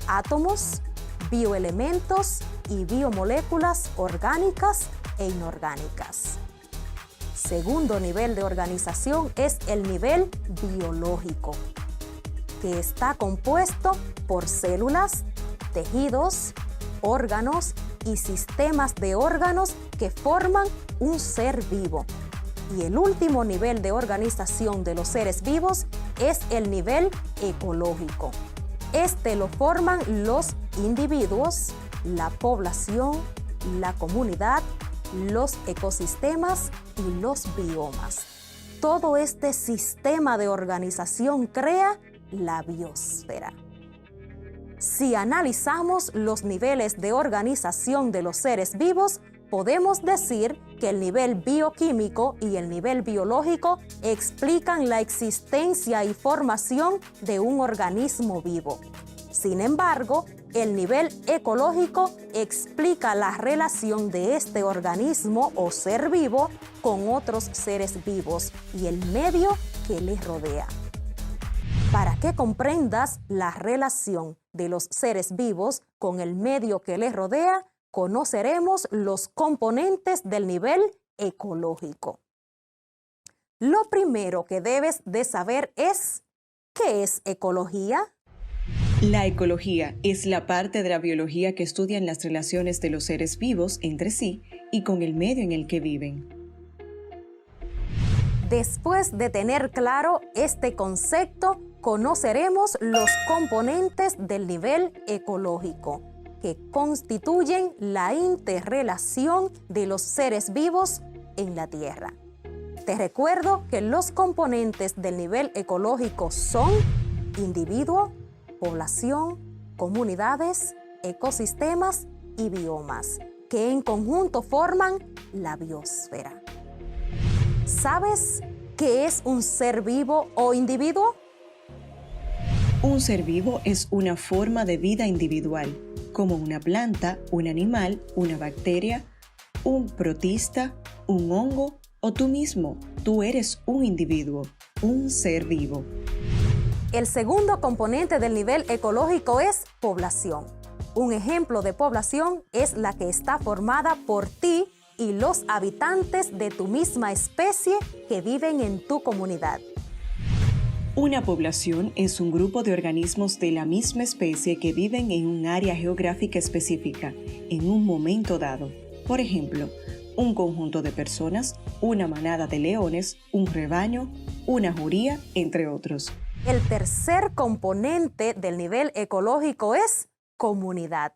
átomos, bioelementos y biomoléculas orgánicas e inorgánicas. Segundo nivel de organización es el nivel biológico, que está compuesto por células, tejidos, órganos y sistemas de órganos que forman un ser vivo. Y el último nivel de organización de los seres vivos es el nivel ecológico. Este lo forman los individuos, la población, la comunidad, los ecosistemas y los biomas. Todo este sistema de organización crea la biosfera. Si analizamos los niveles de organización de los seres vivos, podemos decir que el nivel bioquímico y el nivel biológico explican la existencia y formación de un organismo vivo. Sin embargo, el nivel ecológico explica la relación de este organismo o ser vivo con otros seres vivos y el medio que les rodea. Para que comprendas la relación de los seres vivos con el medio que les rodea, conoceremos los componentes del nivel ecológico. Lo primero que debes de saber es: ¿qué es ecología? La ecología es la parte de la biología que estudia las relaciones de los seres vivos entre sí y con el medio en el que viven. Después de tener claro este concepto, conoceremos los componentes del nivel ecológico, que constituyen la interrelación de los seres vivos en la Tierra. Te recuerdo que los componentes del nivel ecológico son individuo, población, comunidades, ecosistemas y biomas, que en conjunto forman la biosfera. ¿Sabes qué es un ser vivo o individuo? Un ser vivo es una forma de vida individual, como una planta, un animal, una bacteria, un protista, un hongo o tú mismo. Tú eres un individuo, un ser vivo. El segundo componente del nivel ecológico es población. Un ejemplo de población es la que está formada por ti y los habitantes de tu misma especie que viven en tu comunidad. Una población es un grupo de organismos de la misma especie que viven en un área geográfica específica, en un momento dado. Por ejemplo, un conjunto de personas, una manada de leones, un rebaño, una jauría, entre otros. El tercer componente del nivel ecológico es comunidad.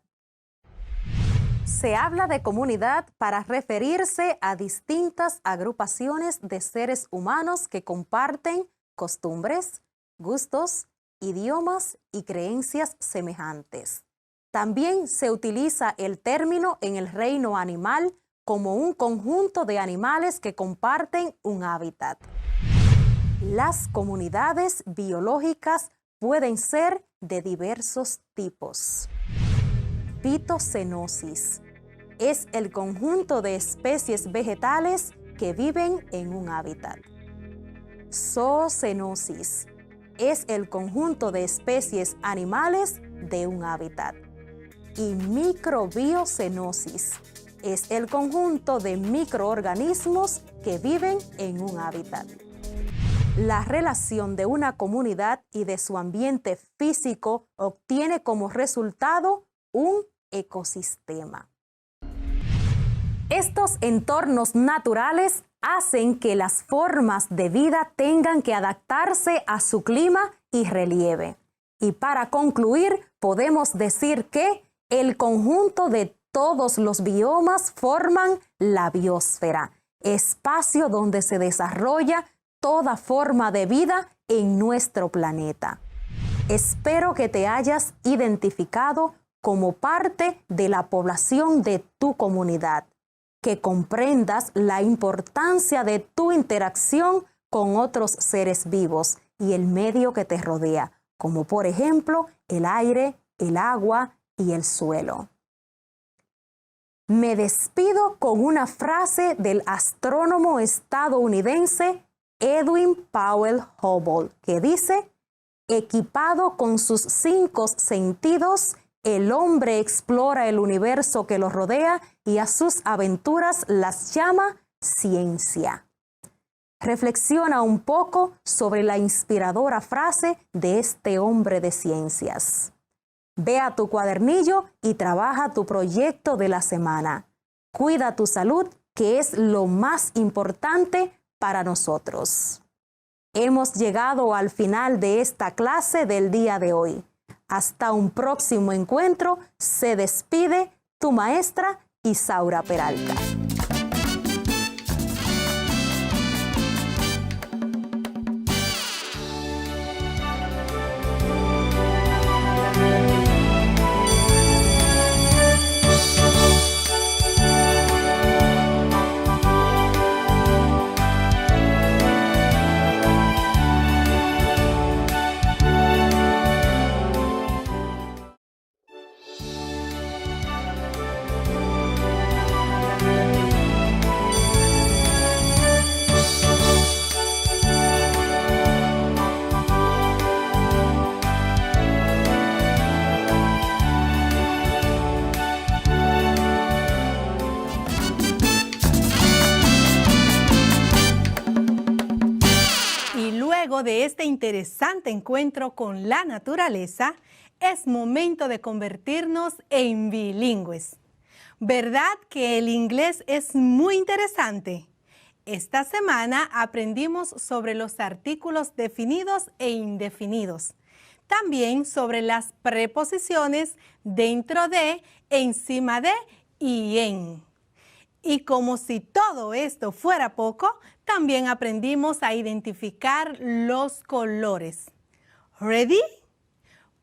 Se habla de comunidad para referirse a distintas agrupaciones de seres humanos que comparten costumbres, gustos, idiomas y creencias semejantes. También se utiliza el término en el reino animal como un conjunto de animales que comparten un hábitat. Las comunidades biológicas pueden ser de diversos tipos. Fitocenosis es el conjunto de especies vegetales que viven en un hábitat. Zoocenosis es el conjunto de especies animales de un hábitat. Y microbiocenosis es el conjunto de microorganismos que viven en un hábitat. La relación de una comunidad y de su ambiente físico obtiene como resultado un ecosistema. Estos entornos naturales hacen que las formas de vida tengan que adaptarse a su clima y relieve. Y para concluir, podemos decir que el conjunto de todos los biomas forman la biosfera, espacio donde se desarrolla toda forma de vida en nuestro planeta. Espero que te hayas identificado como parte de la población de tu comunidad, que comprendas la importancia de tu interacción con otros seres vivos y el medio que te rodea, como por ejemplo el aire, el agua y el suelo. Me despido con una frase del astrónomo estadounidense Edwin Powell Hubble, que dice: equipado con sus 5 sentidos, el hombre explora el universo que lo rodea y a sus aventuras las llama ciencia. Reflexiona un poco sobre la inspiradora frase de este hombre de ciencias. Ve a tu cuadernillo y trabaja tu proyecto de la semana. Cuida tu salud, que es lo más importante para nosotros. Hemos llegado al final de esta clase del día de hoy. Hasta un próximo encuentro, se despide tu maestra Isaura Peralta. De este interesante encuentro con la naturaleza, es momento de convertirnos en bilingües. ¿Verdad que el inglés es muy interesante? Esta semana aprendimos sobre los artículos definidos e indefinidos. También sobre las preposiciones dentro de, encima de y en. Y como si todo esto fuera poco, también aprendimos a identificar los colores. ¿Ready?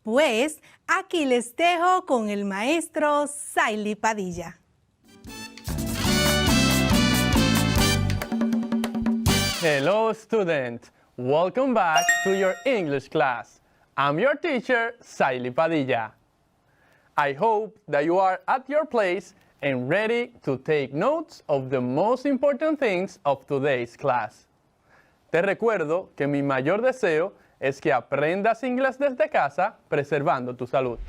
Pues aquí les dejo con el maestro Saily Padilla. Hello students, welcome back to your English class. I'm your teacher, Saily Padilla. I hope that you are at your place and ready to take notes of the most important things of today's class. Te recuerdo que mi mayor deseo es que aprendas inglés desde casa preservando tu salud.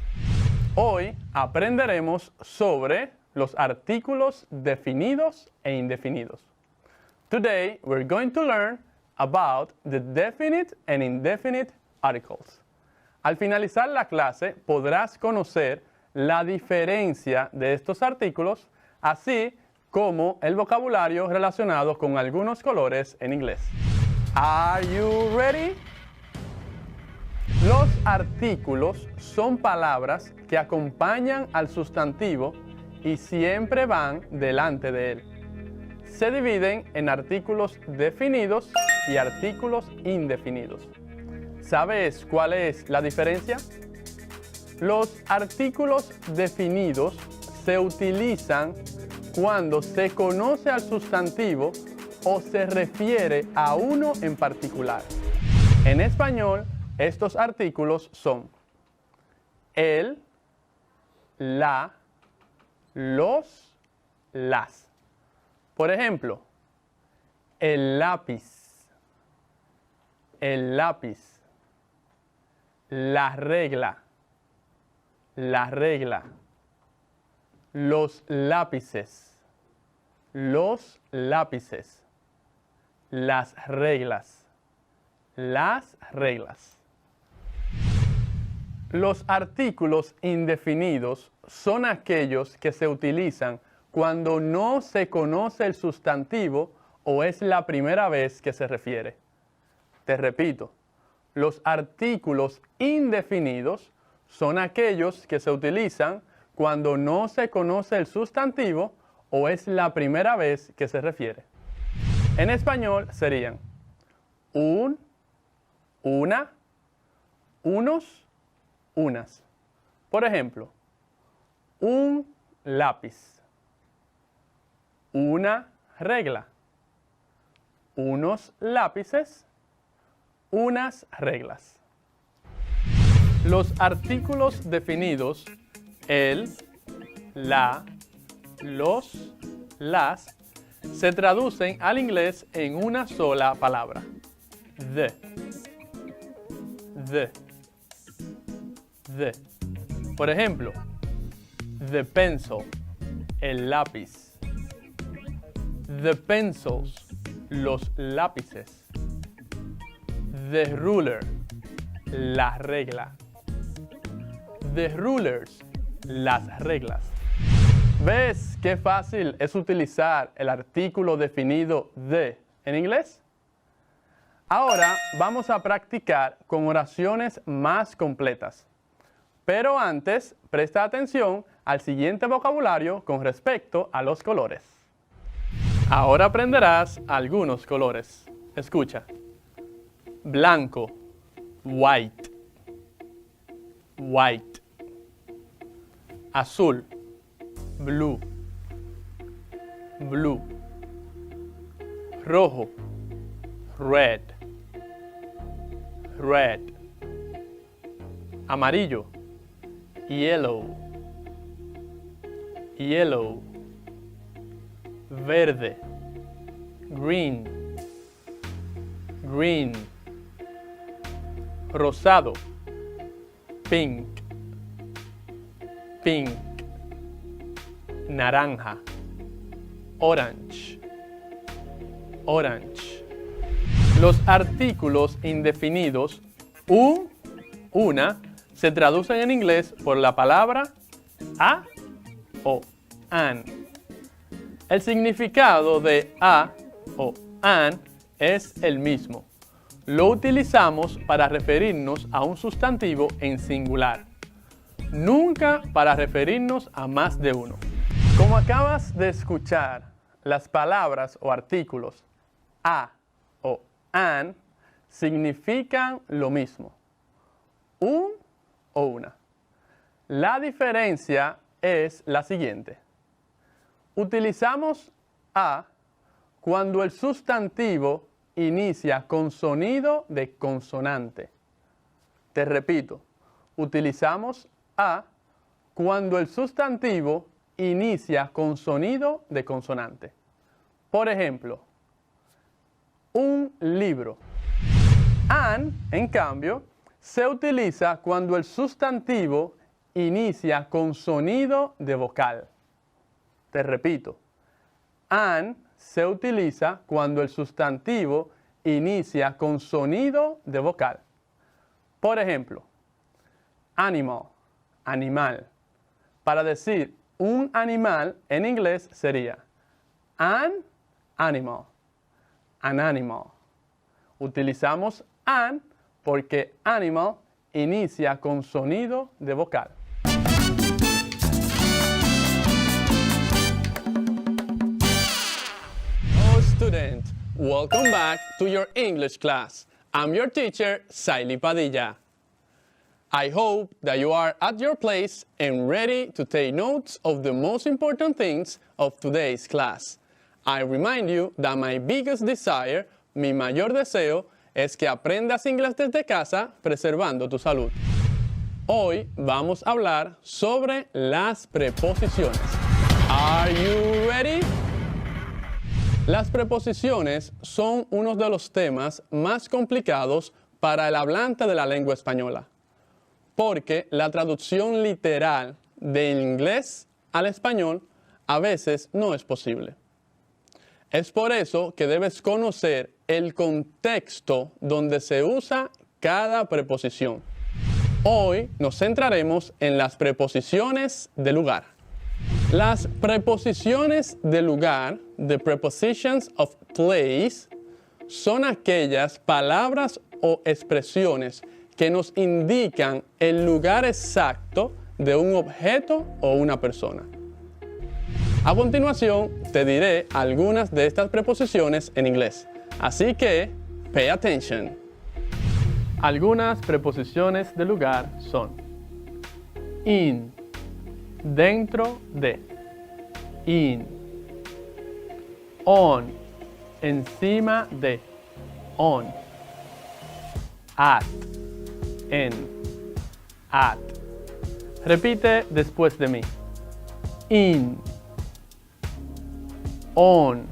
Hoy aprenderemos sobre los artículos definidos e indefinidos. Today we're going to learn about the definite and indefinite articles. Al finalizar la clase podrás conocer la diferencia de estos artículos, así como el vocabulario relacionado con algunos colores en inglés. Are you ready? Los artículos son palabras que acompañan al sustantivo y siempre van delante de él. Se dividen en artículos definidos y artículos indefinidos. ¿Sabes cuál es la diferencia? Los artículos definidos se utilizan cuando se conoce al sustantivo o se refiere a uno en particular. En español, estos artículos son el, la, los, las. Por ejemplo, el lápiz, la regla, los lápices, las reglas. Los artículos indefinidos son aquellos que se utilizan cuando no se conoce el sustantivo o es la primera vez que se refiere. Te repito, los artículos indefinidos son aquellos que se utilizan cuando no se conoce el sustantivo o es la primera vez que se refiere. En español serían un, una, unos, unas. Por ejemplo, un lápiz, una regla, unos lápices, unas reglas. Los artículos definidos, el, la, los, las, se traducen al inglés en una sola palabra, the. Por ejemplo, the pencil, el lápiz. The pencils, los lápices. The ruler, la regla. The rulers, las reglas. ¿Ves qué fácil es utilizar el artículo definido de en inglés? Ahora vamos a practicar con oraciones más completas. Pero antes, presta atención al siguiente vocabulario con respecto a los colores. Ahora aprenderás algunos colores. Escucha. Blanco, white. Azul, blue. Rojo, red. Amarillo, yellow. Verde, green. Rosado, pink. Naranja, orange. Los artículos indefinidos un, una, se traducen en inglés por la palabra a o an. El significado de a o an es el mismo. Lo utilizamos para referirnos a un sustantivo en singular, nunca para referirnos a más de uno. Como acabas de escuchar, las palabras o artículos a o an significan lo mismo, un o una. La diferencia es la siguiente. Utilizamos a cuando el sustantivo inicia con sonido de consonante. Te repito, utilizamos a cuando el sustantivo inicia con sonido de consonante. Por ejemplo, un libro. An, en cambio, se utiliza cuando el sustantivo inicia con sonido de vocal. Te repito, an se utiliza cuando el sustantivo inicia con sonido de vocal. Por ejemplo, animal, animal. Para decir un animal en inglés sería an animal, an animal. Utilizamos an porque animal inicia con sonido de vocal. Hello students, welcome back to your English class. I'm your teacher, Saily Padilla. I hope that you are at your place and ready to take notes of the most important things of today's class. I remind you that my biggest desire, mi mayor deseo, es que aprendas inglés desde casa preservando tu salud. Hoy vamos a hablar sobre las preposiciones. Are you ready? Las preposiciones son uno de los temas más complicados para el hablante de la lengua española, porque la traducción literal del inglés al español a veces no es posible. Es por eso que debes conocer el contexto donde se usa cada preposición. Hoy nos centraremos en las preposiciones de lugar. Las preposiciones de lugar, the prepositions of place, son aquellas palabras o expresiones que nos indican el lugar exacto de un objeto o una persona. A continuación, te diré algunas de estas preposiciones en inglés. Así que, pay attention. Algunas preposiciones de lugar son in, dentro de, in, on, encima de, on, at, en, at. Repite después de mí. In, on,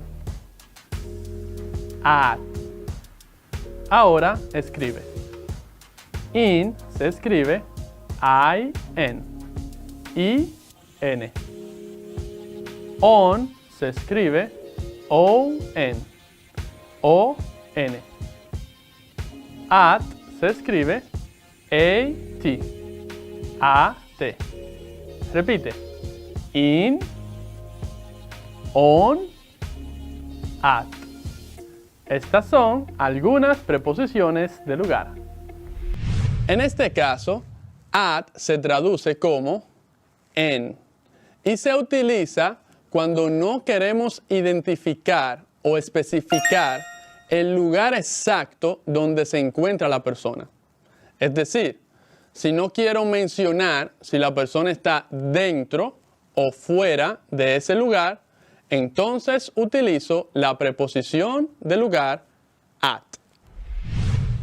at. Ahora escribe. In se escribe I-N, I-N. On se escribe O-N, O-N. At se escribe A-T, A-T. Repite. In, on, at. Estas son algunas preposiciones de lugar. En este caso, at se traduce como en y se utiliza cuando no queremos identificar o especificar el lugar exacto donde se encuentra la persona. Es decir, si no quiero mencionar si la persona está dentro o fuera de ese lugar, entonces utilizo la preposición de lugar at.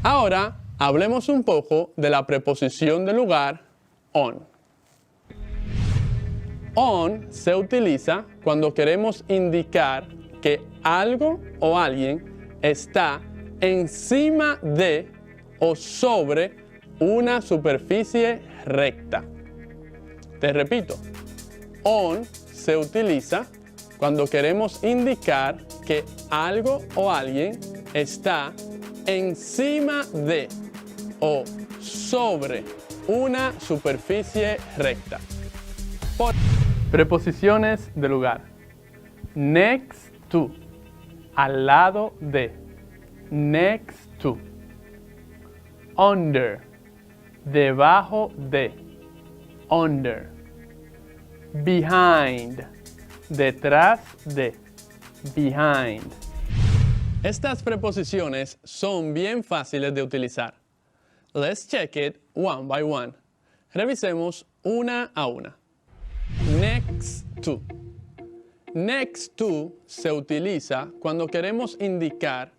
Ahora, hablemos un poco de la preposición de lugar on. On se utiliza cuando queremos indicar que algo o alguien está encima de o sobre una superficie recta. Te repito, on se utiliza cuando queremos indicar que algo o alguien está encima de o sobre una superficie recta. Preposiciones de lugar. Next to, al lado de. Next to. Under, debajo de. Under. Behind, detrás de. Behind. Estas preposiciones son bien fáciles de utilizar. Let's check it one by one. Revisemos una a una. Next to. Next to se utiliza cuando queremos indicar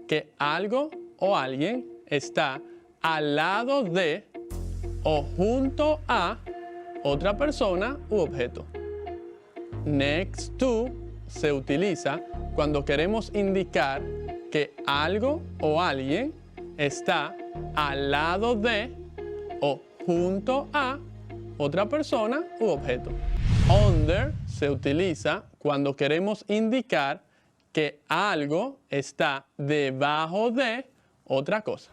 que algo o alguien está al lado de o junto a otra persona u objeto. Next to se utiliza cuando queremos indicar que algo o alguien está al lado de o junto a otra persona u objeto. Under se utiliza cuando queremos indicar que algo está debajo de otra cosa.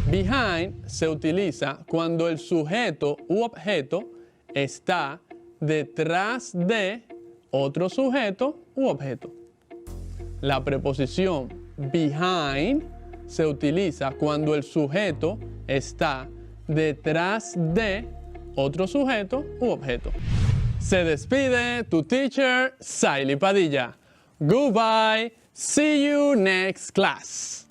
Behind se utiliza cuando el sujeto u objeto está detrás de otro sujeto u objeto. La preposición behind se utiliza cuando el sujeto está detrás de otro sujeto u objeto. Se despide tu teacher, Saily Padilla. Goodbye. See you next class.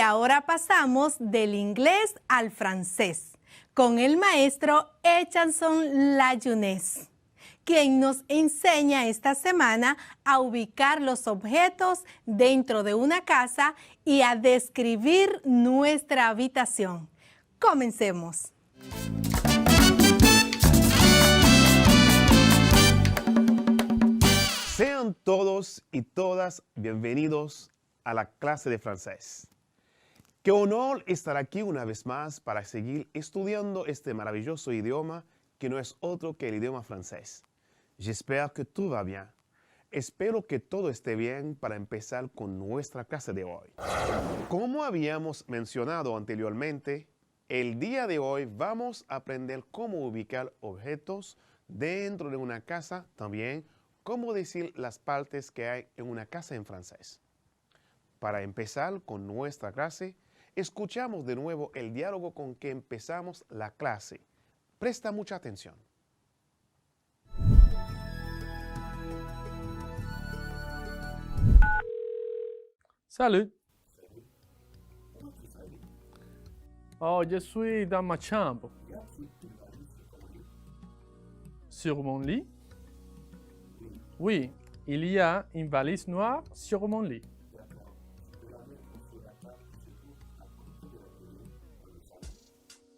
Ahora pasamos del inglés al francés con el maestro Echanson Layunés, quien nos enseña esta semana a ubicar los objetos dentro de una casa y a describir nuestra habitación. Comencemos. Sean todos y todas bienvenidos a la clase de francés. Qué honor estar aquí una vez más para seguir estudiando este maravilloso idioma que no es otro que el idioma francés. J'espère que tout va bien. Espero que todo esté bien para empezar con nuestra clase de hoy. Como habíamos mencionado anteriormente, el día de hoy vamos a aprender cómo ubicar objetos dentro de una casa, también cómo decir las partes que hay en una casa en francés. Para empezar con nuestra clase, escuchamos de nuevo el diálogo con que empezamos la clase. Presta mucha atención. Salut. Oh, je suis dans ma chambre. Sur mon lit? Oui, il y a une valise noire sur mon lit.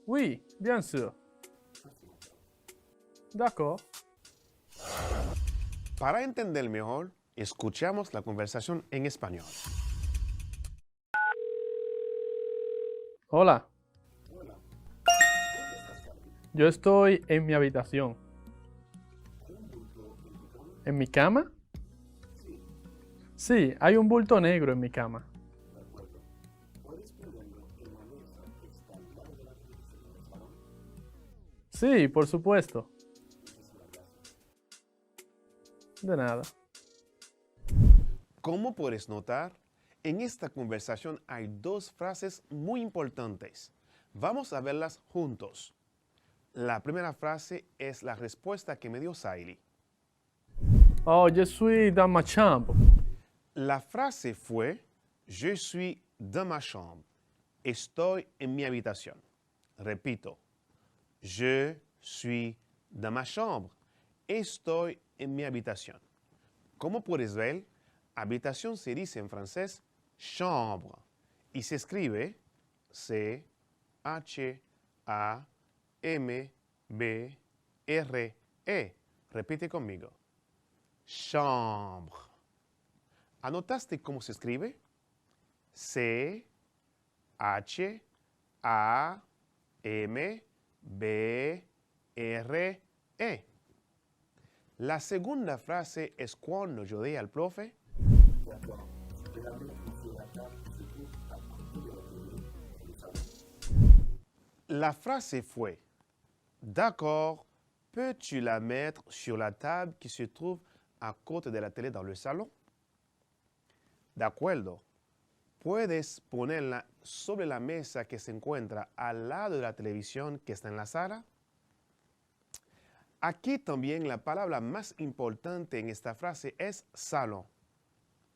Oui, bien sûr. D'accord. Para entender mejor, escuchamos la conversación en español. Hola. Yo estoy en mi habitación. ¿En mi cama? Sí, hay un bulto negro en mi cama. Sí, por supuesto. De nada. Como puedes notar, en esta conversación hay dos frases muy importantes. Vamos a verlas juntos. La primera frase es la respuesta que me dio Saily. Oh, je suis dans ma chambre. La frase fue, je suis dans ma chambre. Estoy en mi habitación. Repito, je suis dans ma chambre. Estoy en mi habitación. Como puedes ver, habitación se dice en francés chambre y se escribe C-H-A-M-B-R-E. Repite conmigo. Chambre. ¿Anotaste cómo se escribe? C-H-A-M-B-R-E. La segunda frase es cuando yo dije al profe. La frase fue, d'accord, peux-tu la mettre sur la table qui se trouve à côté de la télé dans le salon? De acuerdo. ¿Puedes ponerla sobre la mesa que se encuentra al lado de la televisión que está en la sala? Aquí también la palabra más importante en esta frase es salón.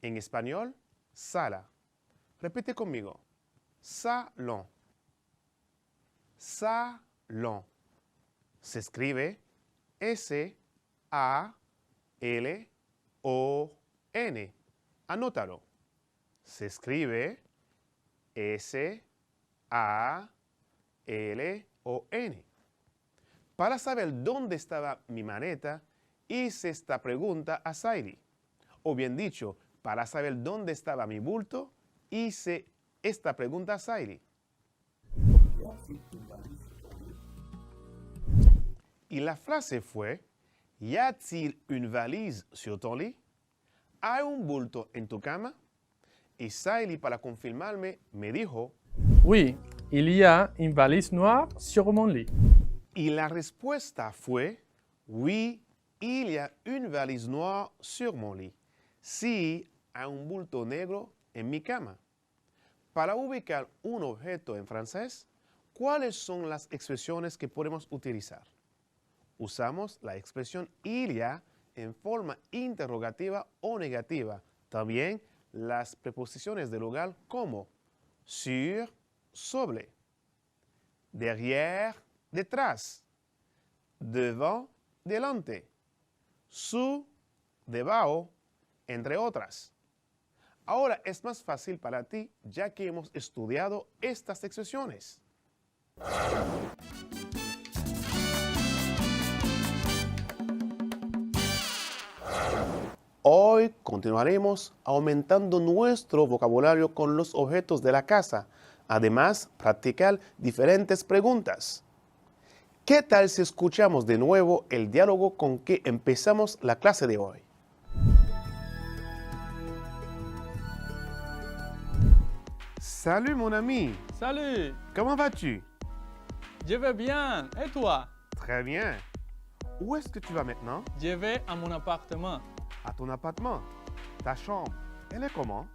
En español, sala. Repite conmigo. Salón. Salón. Se escribe S-A-L-O-N. Anótalo. Se escribe S-A-L-O-N. Para saber dónde estaba mi maleta, hice esta pregunta a Saily. O bien dicho, para saber dónde estaba mi bulto, hice esta pregunta a Saily. Y la frase fue, ¿y a-t-il une valise sur ton lit? ¿Hay un bulto en tu cama? Y Saily, para confirmarme, me dijo, Oui, il y a une valise noire sur mon lit. Y la respuesta fue, oui, il y a une valise noire sur mon lit. Sí, hay un bulto negro en mi cama. Para ubicar un objeto en francés, ¿cuáles son las expresiones que podemos utilizar? Usamos la expresión il y a en forma interrogativa o negativa. También las preposiciones de lugar como sur, sobre, derrière, detrás, devant, delante, sous, debajo, entre otras. Ahora es más fácil para ti ya que hemos estudiado estas expresiones. Hoy continuaremos aumentando nuestro vocabulario con los objetos de la casa. Además, practicar diferentes preguntas. ¿Qué tal si escuchamos de nuevo el diálogo con que empezamos la clase de hoy? Salut mon ami. Salut. Comment vas-tu? Je vais bien. Et toi? Très bien. Où est-ce que tu vas maintenant? Je vais à mon appartement. À ton appartement. Ta chambre, elle est comment?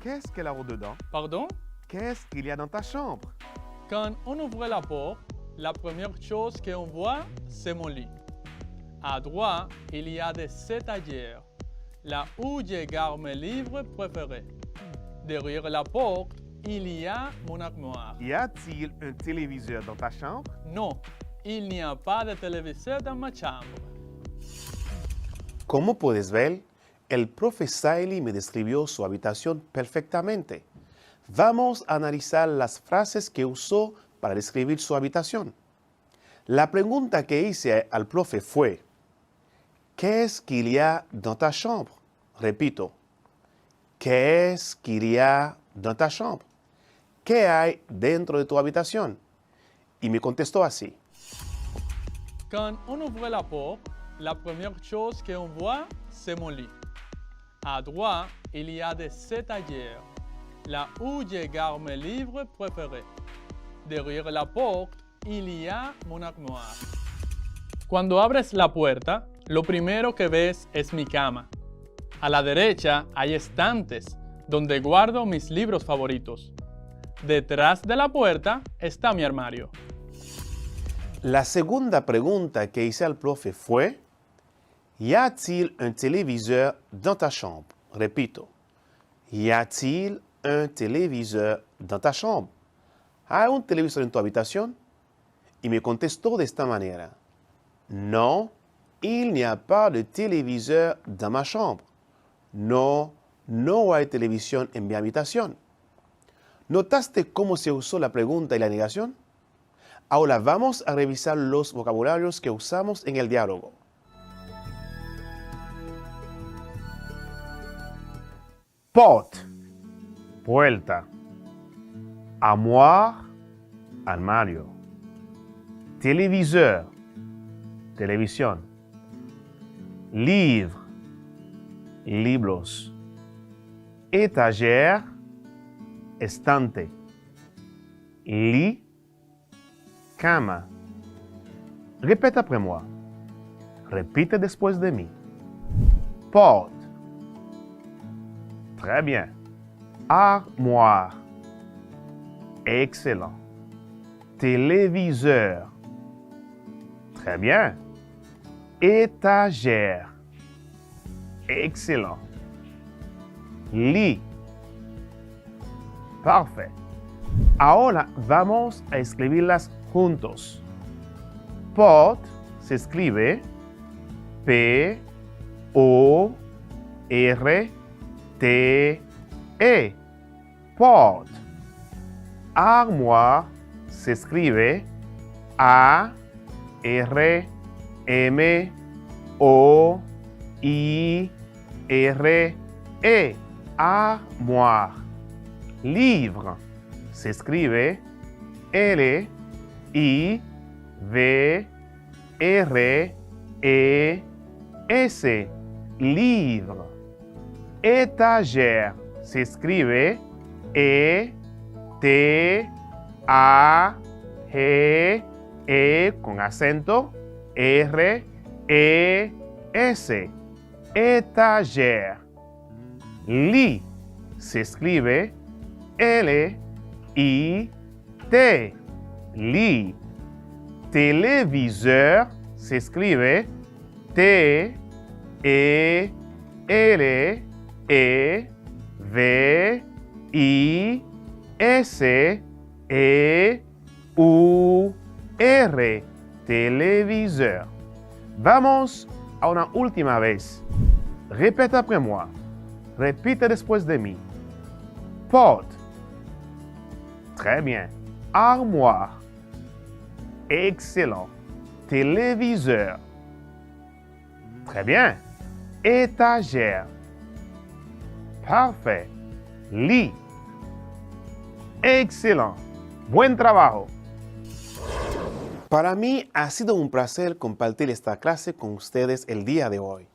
Qu'est-ce qu'elle a au-dedans? Pardon? Qu'est-ce qu'il y a dans ta chambre? Quand on ouvre la porte, la première chose qu'on voit, c'est mon lit. À droite, il y a des étagères, là où je garde mes livres préférés. Derrière la porte, il y a mon armoire. Y a-t-il un téléviseur dans ta chambre? Non, il n'y a pas de téléviseur dans ma chambre. Como puedes ver, el profe Saily me describió su habitación perfectamente. Vamos a analizar las frases que usó para describir su habitación. La pregunta que hice al profe fue, ¿qué es qu'il y a dans ta chambre? Repito, ¿qué es qu'il y a dans ta chambre? ¿Qué hay dentro de tu habitación? Y me contestó así. Quand on ouvre la porte, la première chose qu'on voit, c'est mon lit. À droite, il y a des étagères, là où je garde mes livres préférés. Derrière la porte, il y a mon armoire. Cuando abres la puerta, lo primero que ves es mi cama. A la derecha hay estantes donde guardo mis libros favoritos. Detrás de la puerta está mi armario. La segunda pregunta que hice al profe fue, ¿y a-t-il un téléviseur dans ta chambre? Repito, ¿y a-t-il un téléviseur dans ta chambre? ¿Hay un televisor en tu habitación? Y me contestó de esta manera, non, il n'y a pas de téléviseur dans ma chambre. No, no hay televisión en mi habitación. ¿Notaste cómo se usó la pregunta y la negación? Ahora vamos a revisar los vocabularios que usamos en el diálogo. Porte, puerta. Armoire, armario. Téléviseur, televisión. Livre, libros. Étagère, estante. Lit, cama. Répète après moi. Repite después de mí. Porte. Très bien. Armoire. Excellent. Téléviseur. Très bien. Étagère. Excellent. Lit. Parfait. Ahora vamos a escribirlas juntos. Pot se escribe P-O-R-T-E. Pot. Armoire se escribe A-R-M-O-I-R-E. Armoire. Livre se escribe L-I-V-R-E-S. Livre. Étagère se escribe E-T-A-G-E con acento R-E-S. Étagère. Lit se escribe L-I-T. Lit. Téléviseur se escribe T-E-L-E-V-I-S-E-U-R. Téléviseur. Vamos a una última vez. Répète après moi. Repite después de mí. Porte. Très bien. Armoire. Excellent. Téléviseur. Très bien. Étagère. Parfait. Lit. Excelente. Buen trabajo. Para mí ha sido un placer compartir esta clase con ustedes el día de hoy,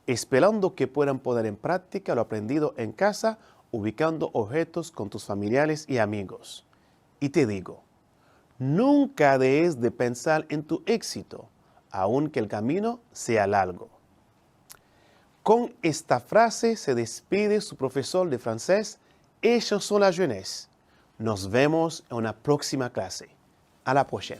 esperando que puedan poner en práctica lo aprendido en casa, ubicando objetos con tus familiares y amigos. Y te digo, nunca dejes de pensar en tu éxito, aunque el camino sea largo. Con esta frase se despide su profesor de francés, et chanson la jeunesse. Nos vemos en una próxima clase. A la próxima.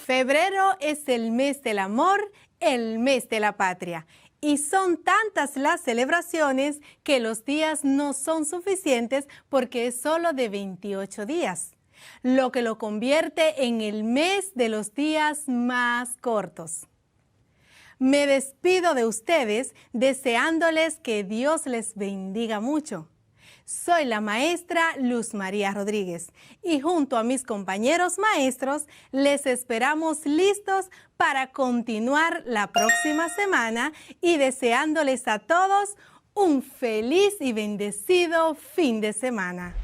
Febrero es el mes del amor, el mes de la patria. Y son tantas las celebraciones que los días no son suficientes porque es solo de 28 días, lo que lo convierte en el mes de los días más cortos. Me despido de ustedes deseándoles que Dios les bendiga mucho. Soy la maestra Luz María Rodríguez y junto a mis compañeros maestros les esperamos listos para continuar la próxima semana y deseándoles a todos un feliz y bendecido fin de semana.